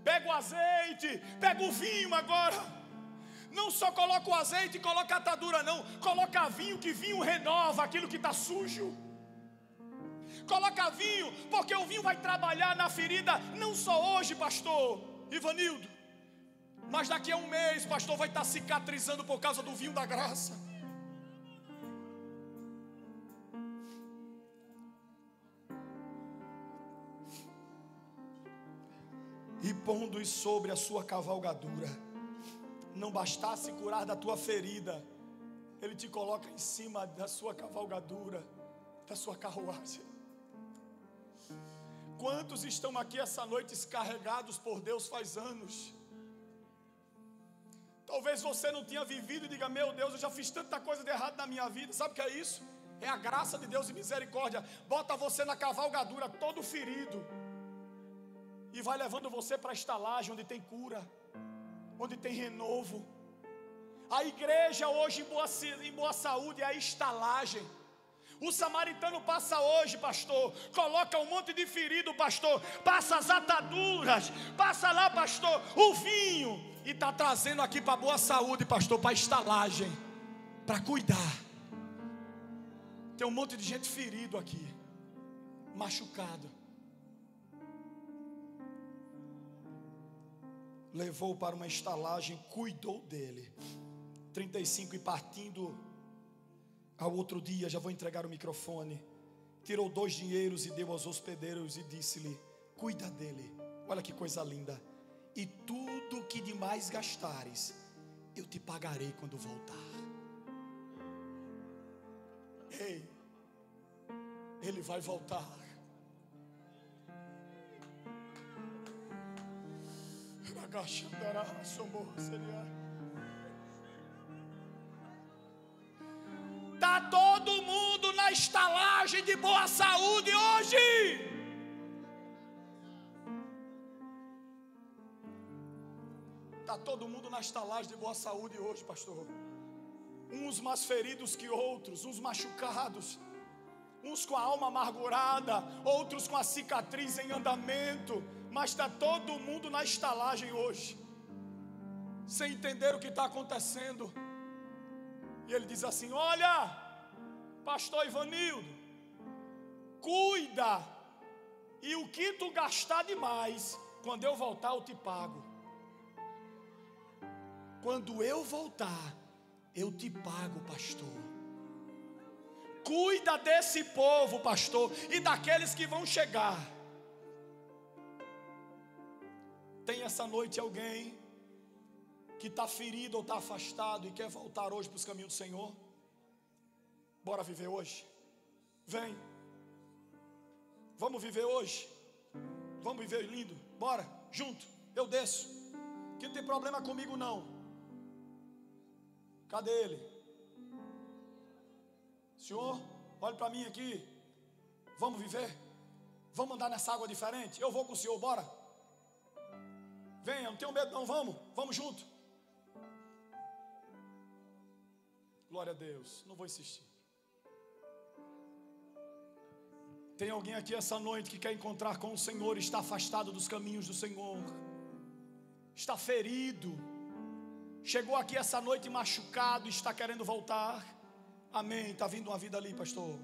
Pega o azeite. Pega o vinho agora. Não só coloca o azeite e coloca a atadura, não. Coloca vinho, que vinho renova aquilo que está sujo. Coloca vinho, porque o vinho vai trabalhar na ferida, não só hoje, pastor Ivanildo, mas daqui a um mês, pastor, vai estar cicatrizando por causa do vinho da graça. E pondo-os sobre a sua cavalgadura, não bastasse curar da tua ferida, ele te coloca em cima da sua cavalgadura, da sua carruagem. Quantos estão aqui essa noite carregados por Deus faz anos? Talvez você não tenha vivido e diga: meu Deus, eu já fiz tanta coisa de errado na minha vida. Sabe o que é isso? É a graça de Deus e misericórdia. Bota você na cavalgadura todo ferido e vai levando você para a estalagem onde tem cura, onde tem renovo. A igreja hoje em Boa Saúde é a estalagem. O samaritano passa hoje, pastor, coloca um monte de ferido, pastor, passa as ataduras, passa lá, pastor, o vinho, e está trazendo aqui para Boa Saúde, pastor, para a estalagem, para cuidar. Tem um monte de gente ferido aqui, machucado. levou para uma estalagem, cuidou dele. 35, e partindo ao outro dia, já vou entregar o microfone, tirou 2 dinheiros e deu aos hospedeiros e disse-lhe: cuida dele, olha que coisa linda, e tudo que demais gastares, eu te pagarei quando voltar. Ei, ele vai voltar. Está todo mundo na estalagem de boa saúde hoje. Está todo mundo na estalagem de boa saúde hoje, pastor. Uns mais feridos que outros, uns machucados, uns com a alma amargurada, outros com a cicatriz em andamento. Mas está todo mundo na estalagem hoje, sem entender o que está acontecendo. E ele diz assim: olha, pastor Ivanildo, cuida, e o que tu gastar demais, quando eu voltar eu te pago. Quando eu voltar, eu te pago, pastor. Cuida desse povo, pastor, e daqueles que vão chegar. Tem essa noite alguém que está ferido ou está afastado e quer voltar hoje para os caminhos do Senhor? Bora viver hoje? Vem. Vamos viver hoje? Vamos viver lindo? Bora, junto. Eu desço. Que não tem problema comigo não. Cadê ele? Senhor, olhe para mim aqui. Vamos viver? Vamos andar nessa água diferente? Eu vou com o Senhor, bora. Venha, não tenho medo não, vamos junto. Glória a Deus, não vou insistir. Tem alguém aqui essa noite que quer encontrar com o Senhor, está afastado dos caminhos do Senhor, está ferido, chegou aqui essa noite machucado, está querendo voltar. Amém, está vindo uma vida ali, pastor.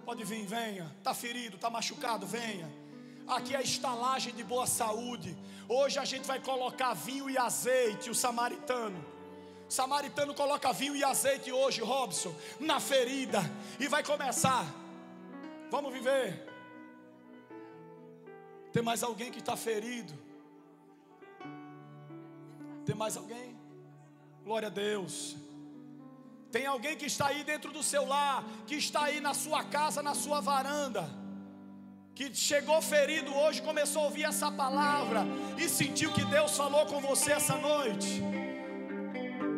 Pode vir, venha. Está ferido, está machucado, venha. Aqui é a estalagem de boa saúde. Hoje a gente vai colocar vinho e azeite. O samaritano coloca vinho e azeite hoje, Robson, na ferida, e vai começar. Vamos viver. Tem mais alguém que está ferido? Tem mais alguém? Glória a Deus. Tem alguém que está aí dentro do seu lar, que está aí na sua casa, na sua varanda, que chegou ferido hoje, começou a ouvir essa palavra e sentiu que Deus falou com você essa noite,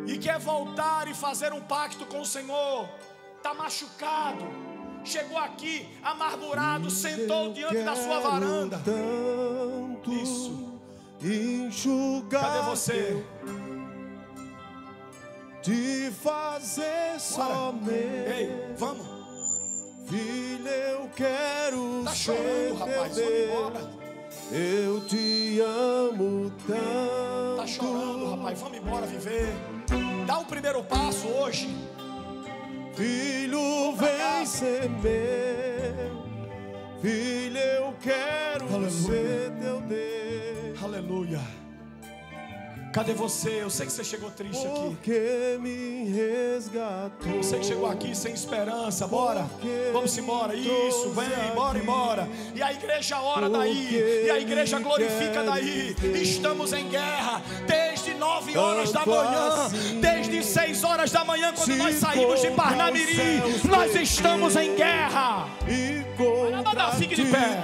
e quer voltar e fazer um pacto com o Senhor. Está machucado, chegou aqui amargurado, sentou diante da sua varanda. Isso. Cadê você? De fazer somente. Ei, vamos. Filho, eu quero tá ser chorando, rapaz, teu vamos embora. Eu te amo tanto. Tá chorando, rapaz, vamos embora viver. Dá o primeiro passo hoje. Filho, vem ser meu. Filho, eu quero ser teu Deus. Aleluia. Cadê você? Eu sei que você chegou triste aqui. Porque me resgatou. Você que chegou aqui sem esperança. Bora, vamos embora. Isso, vem, bora embora. E a igreja ora daí, e a igreja glorifica daí. Estamos em guerra desde 9 horas da manhã, desde 6 horas da manhã, quando nós saímos de Parnamirim. Nós estamos em guerra. Fique de pé.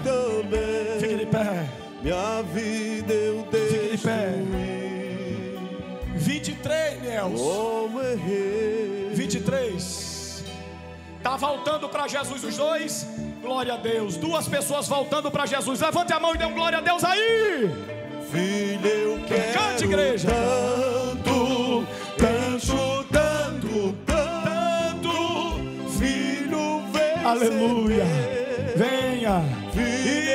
Fique de pé. Minha vida eu deixo. Fique de pé. 23, Nelson. 23. Está voltando para Jesus os dois? Glória a Deus. 2 pessoas voltando para Jesus. Levante a mão e dê um glória a Deus aí. Filho, eu quero. Cante, igreja. Tanto. Filho, vem. Aleluia. Venha.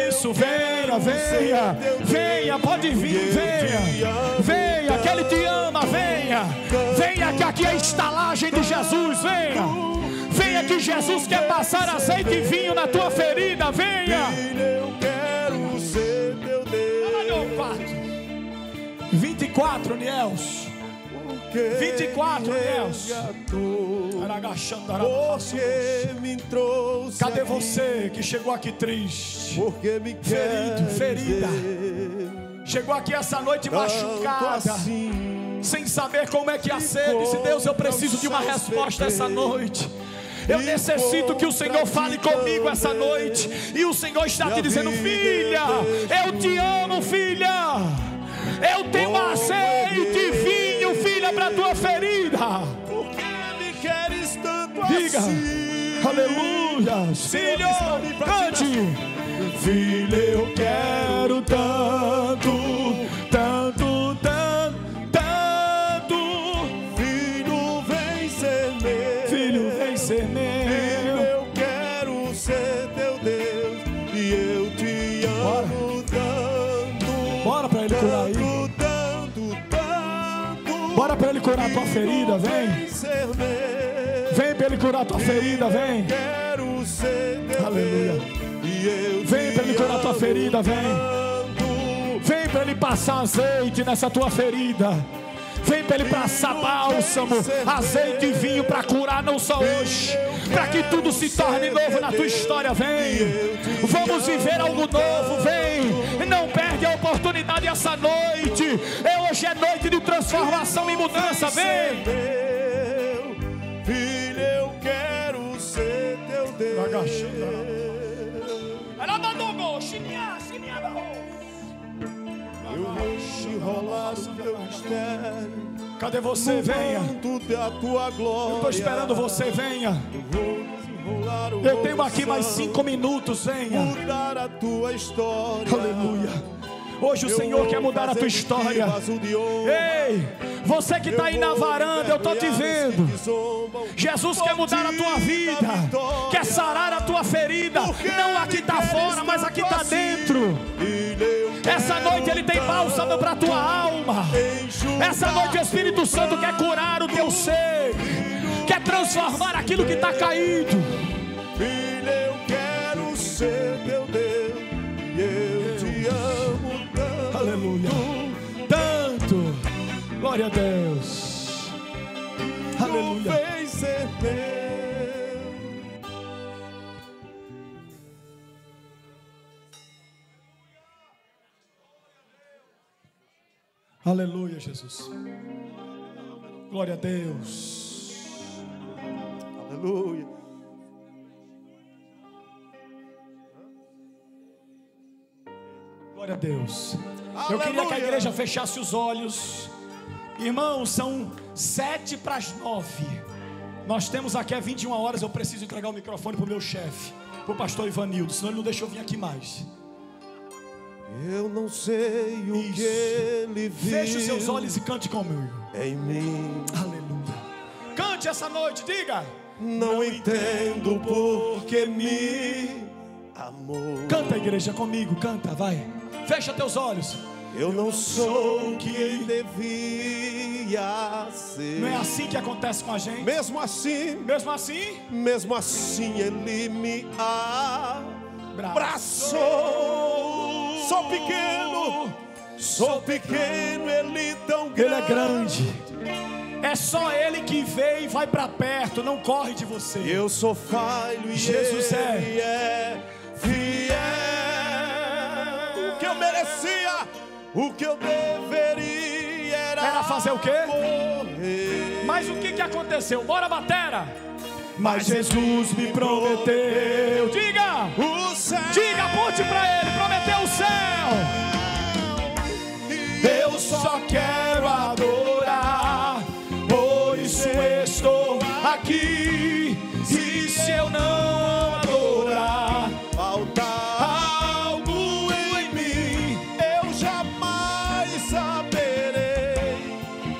Isso, venha. Venha, pode vir, venha, que Ele te ama, venha, que aqui é a estalagem de Jesus, venha que Jesus quer passar azeite e vinho na tua ferida, venha. Eu quero ser teu Deus. 24, Niels. 24, Niels. Porque me trouxe. Cadê você que chegou aqui triste? Porque me ferido, ferida. Chegou aqui essa noite machucada, sem saber como é que ia ser. Disse: Deus, eu preciso de uma resposta essa noite. Eu necessito que o Senhor fale comigo essa noite. E o Senhor está te dizendo: filha, eu te amo, filha. Eu tenho azeite e vinho, filha, para a tua ferida. Por que me queres tanto diga assim? Aleluia. Filho, cante. Filha, eu quero tanto, tanto, tanto, tanto. Filho, vem ser meu. Filho, vem ser meu. Filho, eu quero ser teu Deus. E eu te amo tanto. Bora pra ele curar aí. Bora pra ele curar a tua ferida, vem. Vem pra ele curar a tua ferida, vem. Aleluia. Vem pra ele curar a tua ferida, vem. Vem pra ele passar azeite nessa tua ferida. Vem para ele passar bálsamo, azeite e vinho para curar não só hoje, para que tudo se torne novo na tua história. Vem, vamos viver algo novo. Vem, não perde a oportunidade essa noite. Hoje é noite de transformação e mudança. Vem, filho, eu quero ser teu Deus. Eu vou enrolar o teu mistério. Cadê você? Venha. Da tua glória. Eu estou esperando você. Venha. Eu tenho aqui mais 5 minutos. Venha. Mudar a tua história. Aleluia. Hoje o Senhor quer mudar a tua história. Ei, você que está aí na varanda, eu estou te vendo. Jesus quer mudar a tua vida, quer sarar a tua ferida. Não aqui está fora, mas aqui está dentro. Essa noite Ele tem bálsamo para a tua alma. Essa noite o Espírito Santo quer curar o teu ser, quer transformar aquilo que está caído. Filho, eu quero ser teu Deus, e eu te amo tanto. Aleluia. Tanto. Glória a Deus. Aleluia. Vem ser meu. Aleluia, Jesus. Glória a Deus. Aleluia. Glória a Deus. Eu queria que a igreja fechasse os olhos. Irmãos, são 7:09. Nós temos aqui 21 horas. Eu preciso entregar o microfone para o meu chefe, para o pastor Ivanildo, senão ele não deixa eu vir aqui mais. Eu não sei o que ele viu. Feche os seus olhos e cante comigo. Em mim. Aleluia. Cante essa noite, diga. Não entendo por que me amou. Canta, igreja, comigo, canta, vai. Fecha teus olhos. Eu não sou o que devia ser. Não é assim que acontece com a gente? Mesmo assim, Ele me abraçou. Sou pequeno, Ele tão grande. Ele é grande. É só Ele que vem e vai para perto, não corre de você. Eu sou falho e Jesus Ele é fiel. O que eu merecia, o que eu deveria era fazer o quê? Morrer. Mas o que aconteceu? Bora, batera. Mas Jesus me prometeu. Diga! O céu. Diga, aponte para Ele. Prometeu o céu. Eu só quero adorar, por isso estou aqui. E se eu não adorar, faltar algo em mim, eu jamais saberei,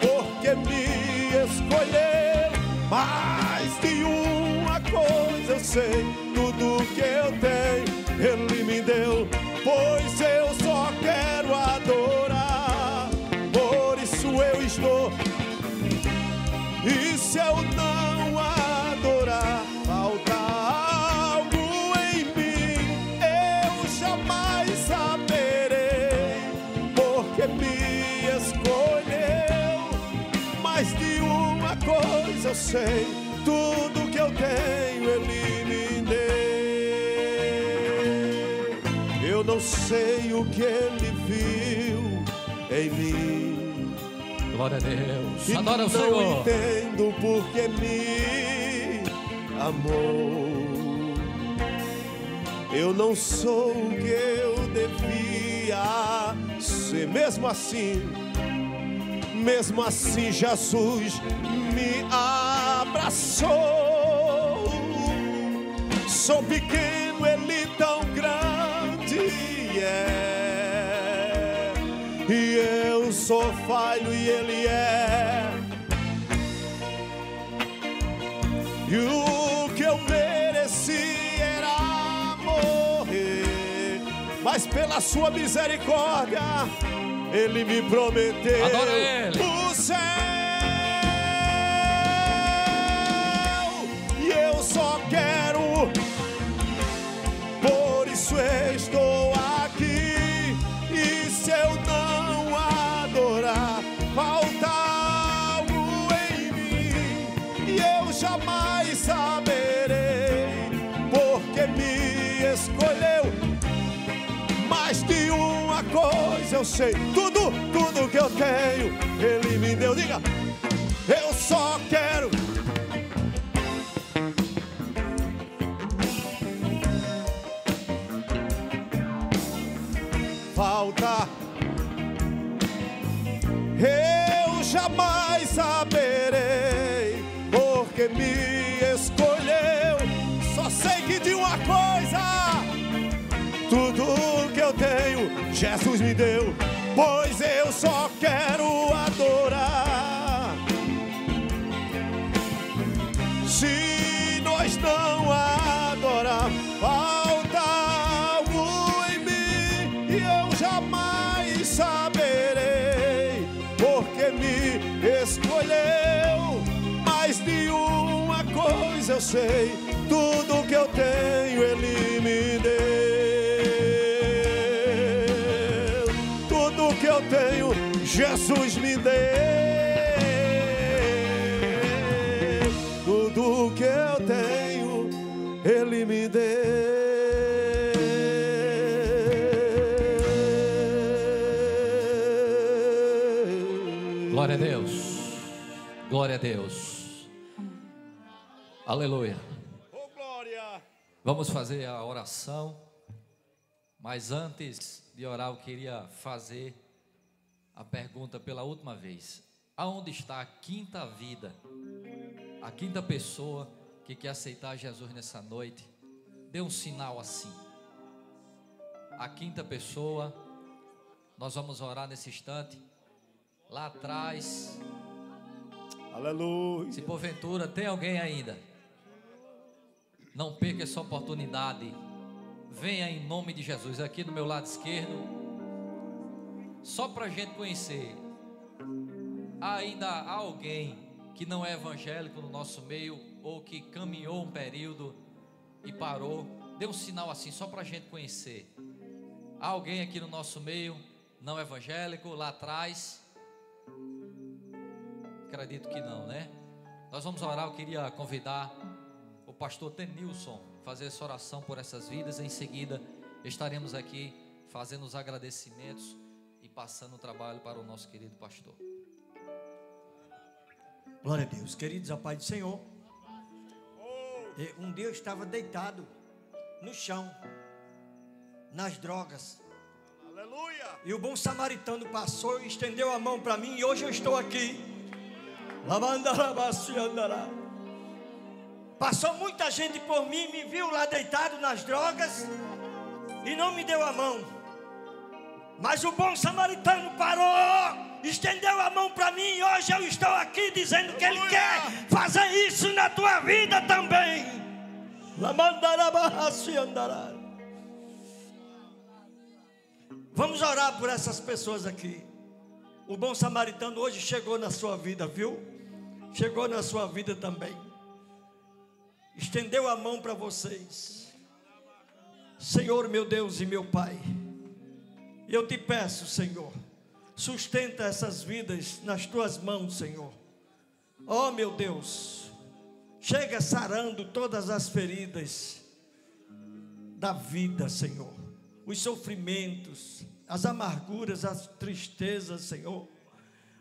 porque me escolheu. Mais de uma coisa eu sei, tudo que eu tenho Ele me deu, pois eu só quero adorar, por isso eu estou. E se eu não adorar, falta algo em mim, eu jamais saberei, porque me escolheu. eu sei, tudo que eu tenho Ele me deu. Eu não sei o que Ele viu em mim. Glória a Deus. E Adora o não Senhor. entendo porque me amou. Eu não sou o que eu devia ser. Mesmo assim Jesus me abraçou. Sou pequeno, Ele tão grande é. E eu sou falho e Ele é. E o que eu mereci era morrer, mas pela sua misericórdia Ele me prometeu. Adora Ele. O céu. E eu só quero, por isso estou aqui. E se eu não adorar, falta algo em mim. E eu jamais saberei, porque me escolheu. Mais de uma coisa eu sei, tudo que eu tenho Ele me deu. Diga, eu só quero. Falta, eu jamais saberei, porque me escolheu. Só sei que de uma coisa, tudo que eu tenho Jesus me deu. Pois eu só quero adorar. Se nós não adorar, falta algo em mim. E eu jamais saberei, porque me escolheu. Mais de uma coisa eu sei, tudo que eu tenho Ele me deu. Tudo que eu tenho Jesus me deu. Tudo que eu tenho Ele me deu. Glória a Deus. Glória a Deus. Aleluia. Oh, glória. Vamos fazer a oração. Mas antes de orar, eu queria fazer a pergunta pela última vez. Aonde está a quinta vida? A quinta pessoa que quer aceitar Jesus nessa noite? Dê um sinal assim. A quinta pessoa, nós vamos orar nesse instante. Lá atrás. Aleluia. Se porventura tem alguém ainda, não perca essa oportunidade. Venha em nome de Jesus. Aqui do meu lado esquerdo, só para a gente conhecer. Ainda há alguém que não é evangélico no nosso meio, ou que caminhou um período e parou? Dê um sinal assim, só para a gente conhecer. Há alguém aqui no nosso meio não evangélico, lá atrás? Acredito que não, né? Nós vamos orar. Eu queria convidar o pastor Tenilson a fazer essa oração por essas vidas. Em seguida estaremos aqui fazendo os agradecimentos e passando o trabalho para o nosso querido pastor. Glória a Deus. Queridos, a paz do Senhor. Um dia eu estava deitado no chão, nas drogas. Aleluia. E o bom samaritano passou e estendeu a mão para mim. E hoje eu estou aqui. Passou muita gente por mim, me viu lá deitado nas drogas e não me deu a mão. Mas o bom samaritano parou, estendeu a mão para mim, e hoje eu estou aqui dizendo que Ele quer fazer isso na tua vida também. Vamos orar por essas pessoas aqui. O bom samaritano hoje chegou na sua vida, viu? Chegou na sua vida também. Estendeu a mão para vocês. Senhor, meu Deus e meu Pai, eu te peço, Senhor, sustenta essas vidas nas tuas mãos, Senhor. Oh, meu Deus, chega sarando todas as feridas da vida, Senhor. Os sofrimentos, as amarguras, as tristezas, Senhor.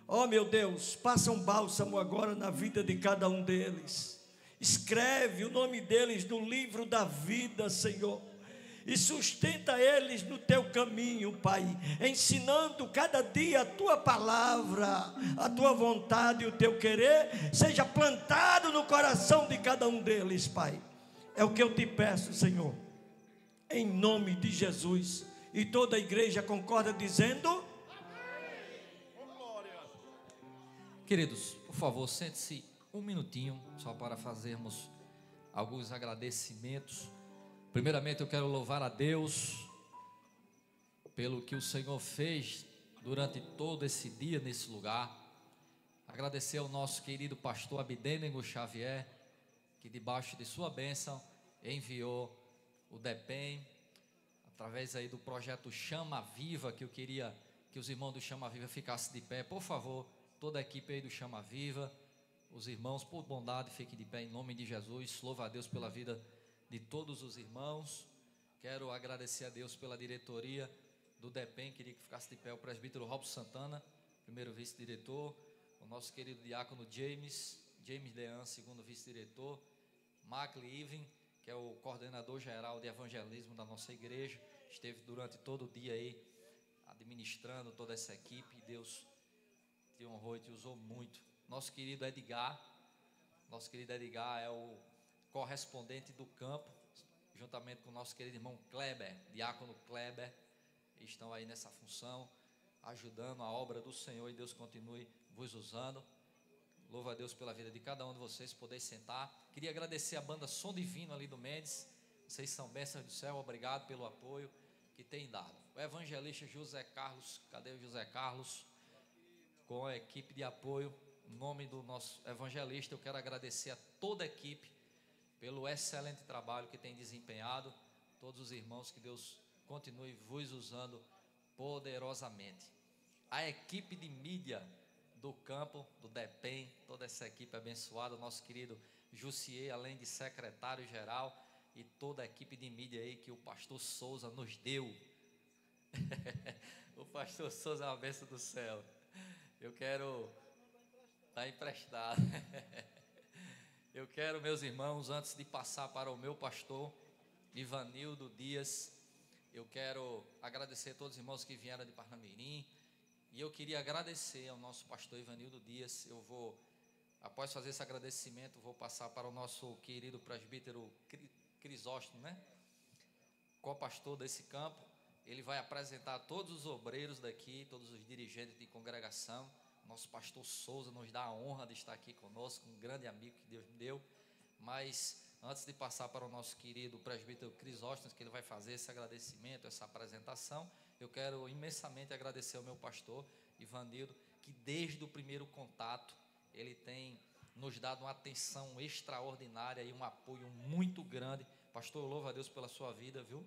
Oh, meu Deus, passa um bálsamo agora na vida de cada um deles. Escreve o nome deles no livro da vida, Senhor. E sustenta eles no teu caminho, Pai, ensinando cada dia a tua palavra, a tua vontade e o teu querer, seja plantado no coração de cada um deles, Pai. É o que eu te peço, Senhor, em nome de Jesus. E toda a igreja concorda dizendo: Queridos, por favor, sente-se um minutinho, só para fazermos alguns agradecimentos. Primeiramente, eu quero louvar a Deus pelo que o Senhor fez durante todo esse dia nesse lugar. Agradecer ao nosso querido pastor Abidênego Xavier, que debaixo de sua bênção enviou o DEPEN, através aí do projeto Chama Viva, que eu queria que os irmãos do Chama Viva ficassem de pé. Por favor, toda a equipe aí do Chama Viva, os irmãos, por bondade, fiquem de pé em nome de Jesus. Louva a Deus pela vida de todos os irmãos. Quero agradecer a Deus pela diretoria do DEPEN. Queria que ficasse de pé o presbítero Robson Santana, primeiro vice-diretor, o nosso querido diácono James Leão, segundo vice-diretor, Mackley Even, que é o coordenador geral de evangelismo da nossa igreja, esteve durante todo o dia aí administrando toda essa equipe. Deus te honrou e te usou muito. Nosso querido Edgar é o correspondente do campo, juntamente com o nosso querido irmão Kleber, diácono Kleber, estão aí nessa função, ajudando a obra do Senhor, e Deus continue vos usando. Louva a Deus pela vida de cada um de vocês. Poder sentar. Queria agradecer a banda Som Divino ali do Mendes, vocês são bênçãos do céu, obrigado pelo apoio que tem dado. O evangelista José Carlos, cadê o José Carlos? Com a equipe de apoio, em nome do nosso evangelista, eu quero agradecer a toda a equipe pelo excelente trabalho que tem desempenhado. Todos os irmãos, que Deus continue vos usando poderosamente. A equipe de mídia do campo, do DEPEN, toda essa equipe abençoada, o nosso querido Jussier, além de secretário-geral, e toda a equipe de mídia aí que o pastor Souza nos deu. O pastor Souza é uma bênção do céu. Eu quero estar emprestado. Eu quero, meus irmãos, antes de passar para o meu pastor Ivanildo Dias, eu quero agradecer a todos os irmãos que vieram de Parnamirim, e eu queria agradecer ao nosso pastor Ivanildo Dias. Eu vou, após fazer esse agradecimento, vou passar para o nosso querido presbítero Crisóstomo, né? Co-pastor desse campo. Ele vai apresentar todos os obreiros daqui, todos os dirigentes de congregação. Nosso pastor Souza nos dá a honra de estar aqui conosco, um grande amigo que Deus me deu. Mas antes de passar para o nosso querido presbítero Crisóstomo, que ele vai fazer esse agradecimento, essa apresentação, eu quero imensamente agradecer ao meu pastor Ivanildo, que desde o primeiro contato ele tem nos dado uma atenção extraordinária e um apoio muito grande. Pastor, eu louvo a Deus pela sua vida, viu?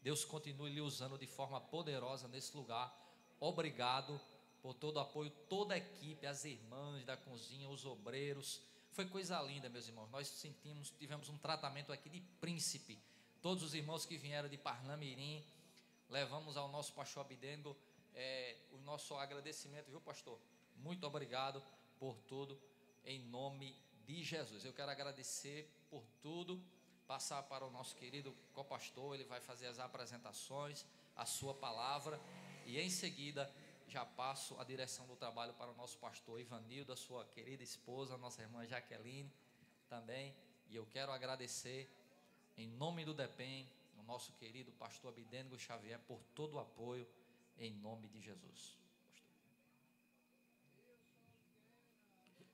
Deus continue lhe usando de forma poderosa nesse lugar. Obrigado por todo o apoio, toda a equipe, as irmãs da cozinha, os obreiros. Foi coisa linda, meus irmãos. Nós tivemos um tratamento aqui de príncipe. Todos os irmãos que vieram de Parnamirim, levamos ao nosso pastor Abidênego o nosso agradecimento, viu, pastor? Muito obrigado por tudo, em nome de Jesus. Eu quero agradecer por tudo, passar para o nosso querido co-pastor, ele vai fazer as apresentações, a sua palavra, e em seguida já passo a direção do trabalho para o nosso pastor Ivanildo, a sua querida esposa, a nossa irmã Jaqueline também. E eu quero agradecer em nome do DEPEN, o nosso querido pastor Abidênego Xavier, por todo o apoio, em nome de Jesus.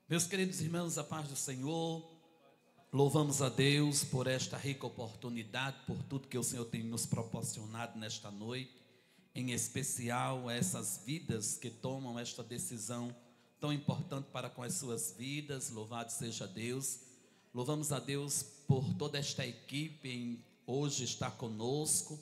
Meus queridos irmãos, a paz do Senhor, louvamos a Deus por esta rica oportunidade, por tudo que o Senhor tem nos proporcionado nesta noite, em especial essas vidas que tomam esta decisão tão importante para com as suas vidas. Louvado seja Deus. Louvamos a Deus por toda esta equipe em hoje está conosco,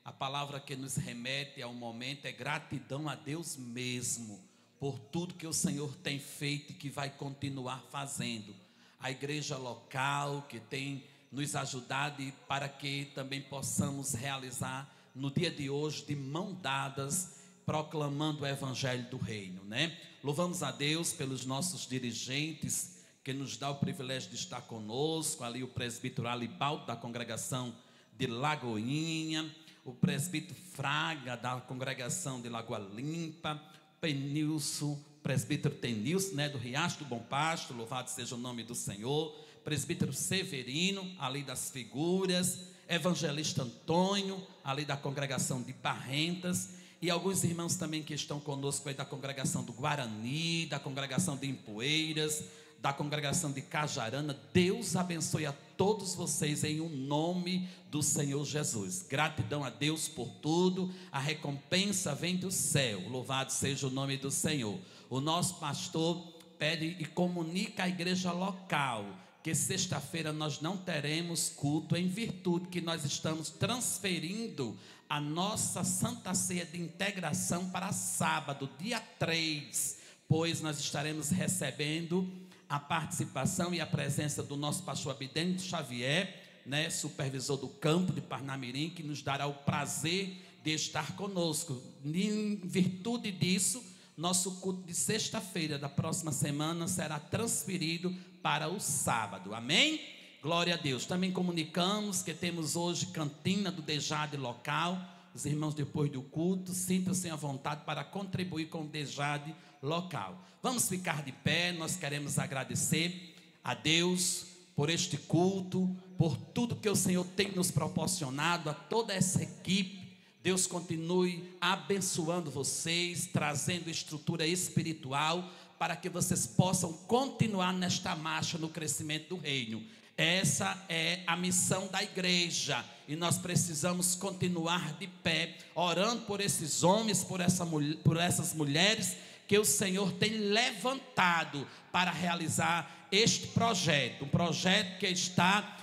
A palavra que nos remete ao momento é gratidão a Deus mesmo, por tudo que o Senhor tem feito e que vai continuar fazendo. A igreja local que tem nos ajudado e para que também possamos realizar no dia de hoje de mão dadas, proclamando o evangelho do reino, né? Louvamos a Deus pelos nossos dirigentes que nos dá o privilégio de estar conosco, ali o presbítero Alibaldo da congregação de Lagoinha, o presbítero Fraga da congregação de Lagoa Limpa, Penilson, presbítero Tenilson, né, do Riacho do Bom Pasto, louvado seja o nome do Senhor, presbítero Severino, ali das Figuras, evangelista Antônio, ali da congregação de Barrentas, e alguns irmãos também que estão conosco aí da congregação do Guarani, da congregação de Empoeiras, da congregação de Cajarana. Deus abençoe a todos vocês em um nome do Senhor Jesus. Gratidão a Deus por tudo, a recompensa vem do céu, louvado seja o nome do Senhor. O nosso pastor pede e comunica à igreja local que sexta-feira nós não teremos culto, em virtude que nós estamos transferindo a nossa Santa Ceia de integração para sábado, dia 3, pois nós estaremos recebendo a participação e a presença do nosso pastor Abidênio Xavier, né, supervisor do campo de Parnamirim, que nos dará o prazer de estar conosco. Em virtude disso, nosso culto de sexta-feira da próxima semana será transferido para o sábado, amém? Glória a Deus. Também comunicamos que temos hoje cantina do Dejade local. Os irmãos, depois do culto, sintam-se à vontade para contribuir com o Dejade local. Vamos ficar de pé. Nós queremos agradecer a Deus por este culto, por tudo que o Senhor tem nos proporcionado, a toda essa equipe. Deus continue abençoando vocês, trazendo estrutura espiritual para que vocês possam continuar nesta marcha no crescimento do reino. Essa é a missão da igreja e nós precisamos continuar de pé, orando por esses homens, por essas mulheres que o Senhor tem levantado para realizar este projeto, um projeto que está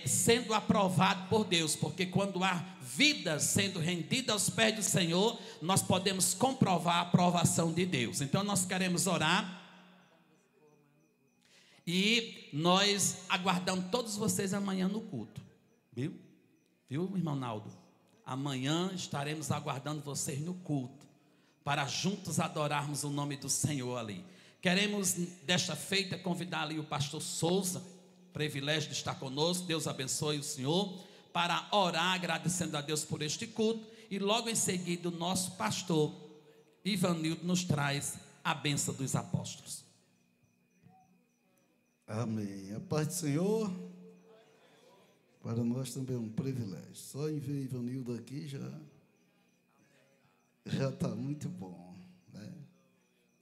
sendo aprovado por Deus, porque quando há vidas sendo rendidas aos pés do Senhor, nós podemos comprovar a aprovação de Deus. Então nós queremos orar e nós aguardamos todos vocês amanhã no culto, viu, irmão Naldo? Amanhã estaremos aguardando vocês no culto, para juntos adorarmos o nome do Senhor ali. Queremos desta feita convidar ali o pastor Souza, privilégio de estar conosco. Deus abençoe o senhor, para orar agradecendo a Deus por este culto, e logo em seguida o nosso pastor Ivanildo nos traz a bênção dos apóstolos. Amém. A paz do Senhor, para nós também é um privilégio. Só em ver Ivanildo aqui já está muito bom, né?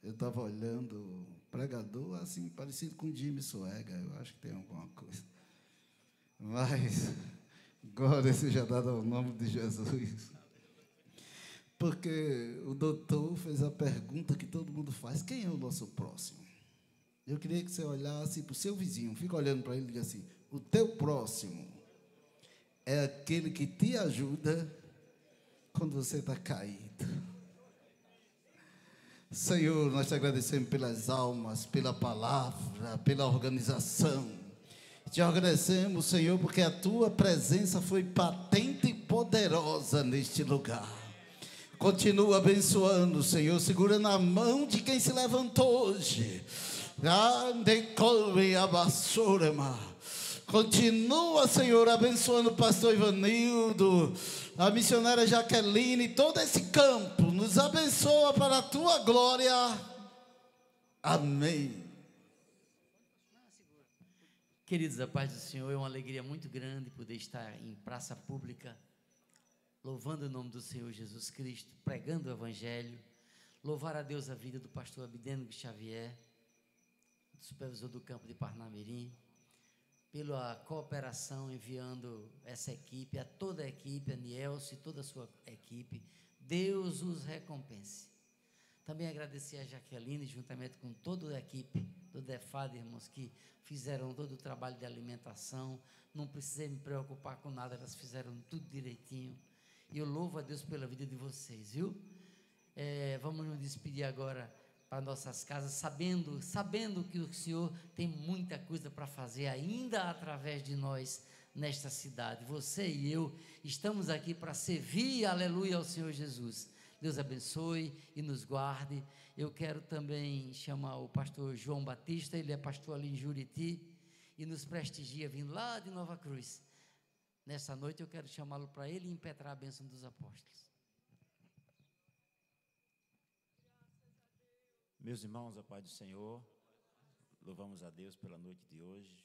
Eu estava olhando o pregador assim, parecido com Jimmy Swaggart, eu acho que tem alguma coisa. Mas, glória seja dada ao nome de Jesus. Porque o doutor fez a pergunta que todo mundo faz: quem é o nosso próximo? Eu queria que você olhasse para o seu vizinho, fica olhando para ele e diga assim: o teu próximo é aquele que te ajuda quando você está caído. Senhor, nós te agradecemos pelas almas, pela palavra, pela organização. Te agradecemos, Senhor, porque a tua presença foi patente e poderosa neste lugar. Continua abençoando, Senhor, segura na mão de quem se levantou hoje. Continua, Senhor, abençoando o pastor Ivanildo, a missionária Jaqueline, todo esse campo. Nos abençoa para a tua glória. Amém. Queridos, a paz do Senhor, é uma alegria muito grande poder estar em praça pública, louvando o nome do Senhor Jesus Cristo, pregando o Evangelho. Louvar a Deus a vida do pastor Abidênio Xavier, supervisor do campo de Parnamirim, pela cooperação, enviando essa equipe, a toda a equipe, a Nielce e toda a sua equipe. Deus os recompense. Também agradecer a Jaqueline, juntamente com toda a equipe do DEFAD, irmãos, que fizeram todo o trabalho de alimentação. Não precisei me preocupar com nada, elas fizeram tudo direitinho. E eu louvo a Deus pela vida de vocês, viu? Vamos nos despedir agora para nossas casas, sabendo que o Senhor tem muita coisa para fazer ainda através de nós nesta cidade. Você e eu estamos aqui para servir, aleluia, ao Senhor Jesus. Deus abençoe e nos guarde. Eu quero também chamar o pastor João Batista, ele é pastor ali em Juriti e nos prestigia vindo lá de Nova Cruz. Nessa noite eu quero chamá-lo para ele impetrar a bênção dos apóstolos. Meus irmãos, a paz do Senhor, louvamos a Deus pela noite de hoje,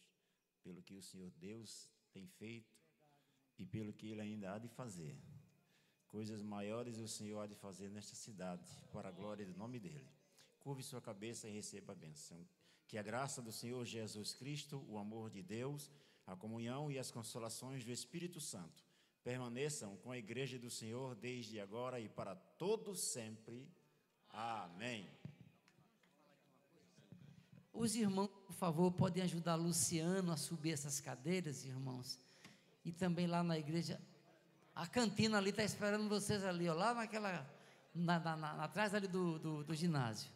pelo que o Senhor Deus tem feito e pelo que Ele ainda há de fazer. Coisas maiores o Senhor há de fazer nesta cidade, para a glória do nome dEle. Curve sua cabeça e receba a bênção. Que a graça do Senhor Jesus Cristo, o amor de Deus, a comunhão e as consolações do Espírito Santo permaneçam com a igreja do Senhor desde agora e para todos sempre. Amém. Os irmãos, por favor, podem ajudar Luciano a subir essas cadeiras, irmãos. E também lá na igreja, a cantina ali está esperando vocês ali, ó, lá naquela, atrás ali do ginásio.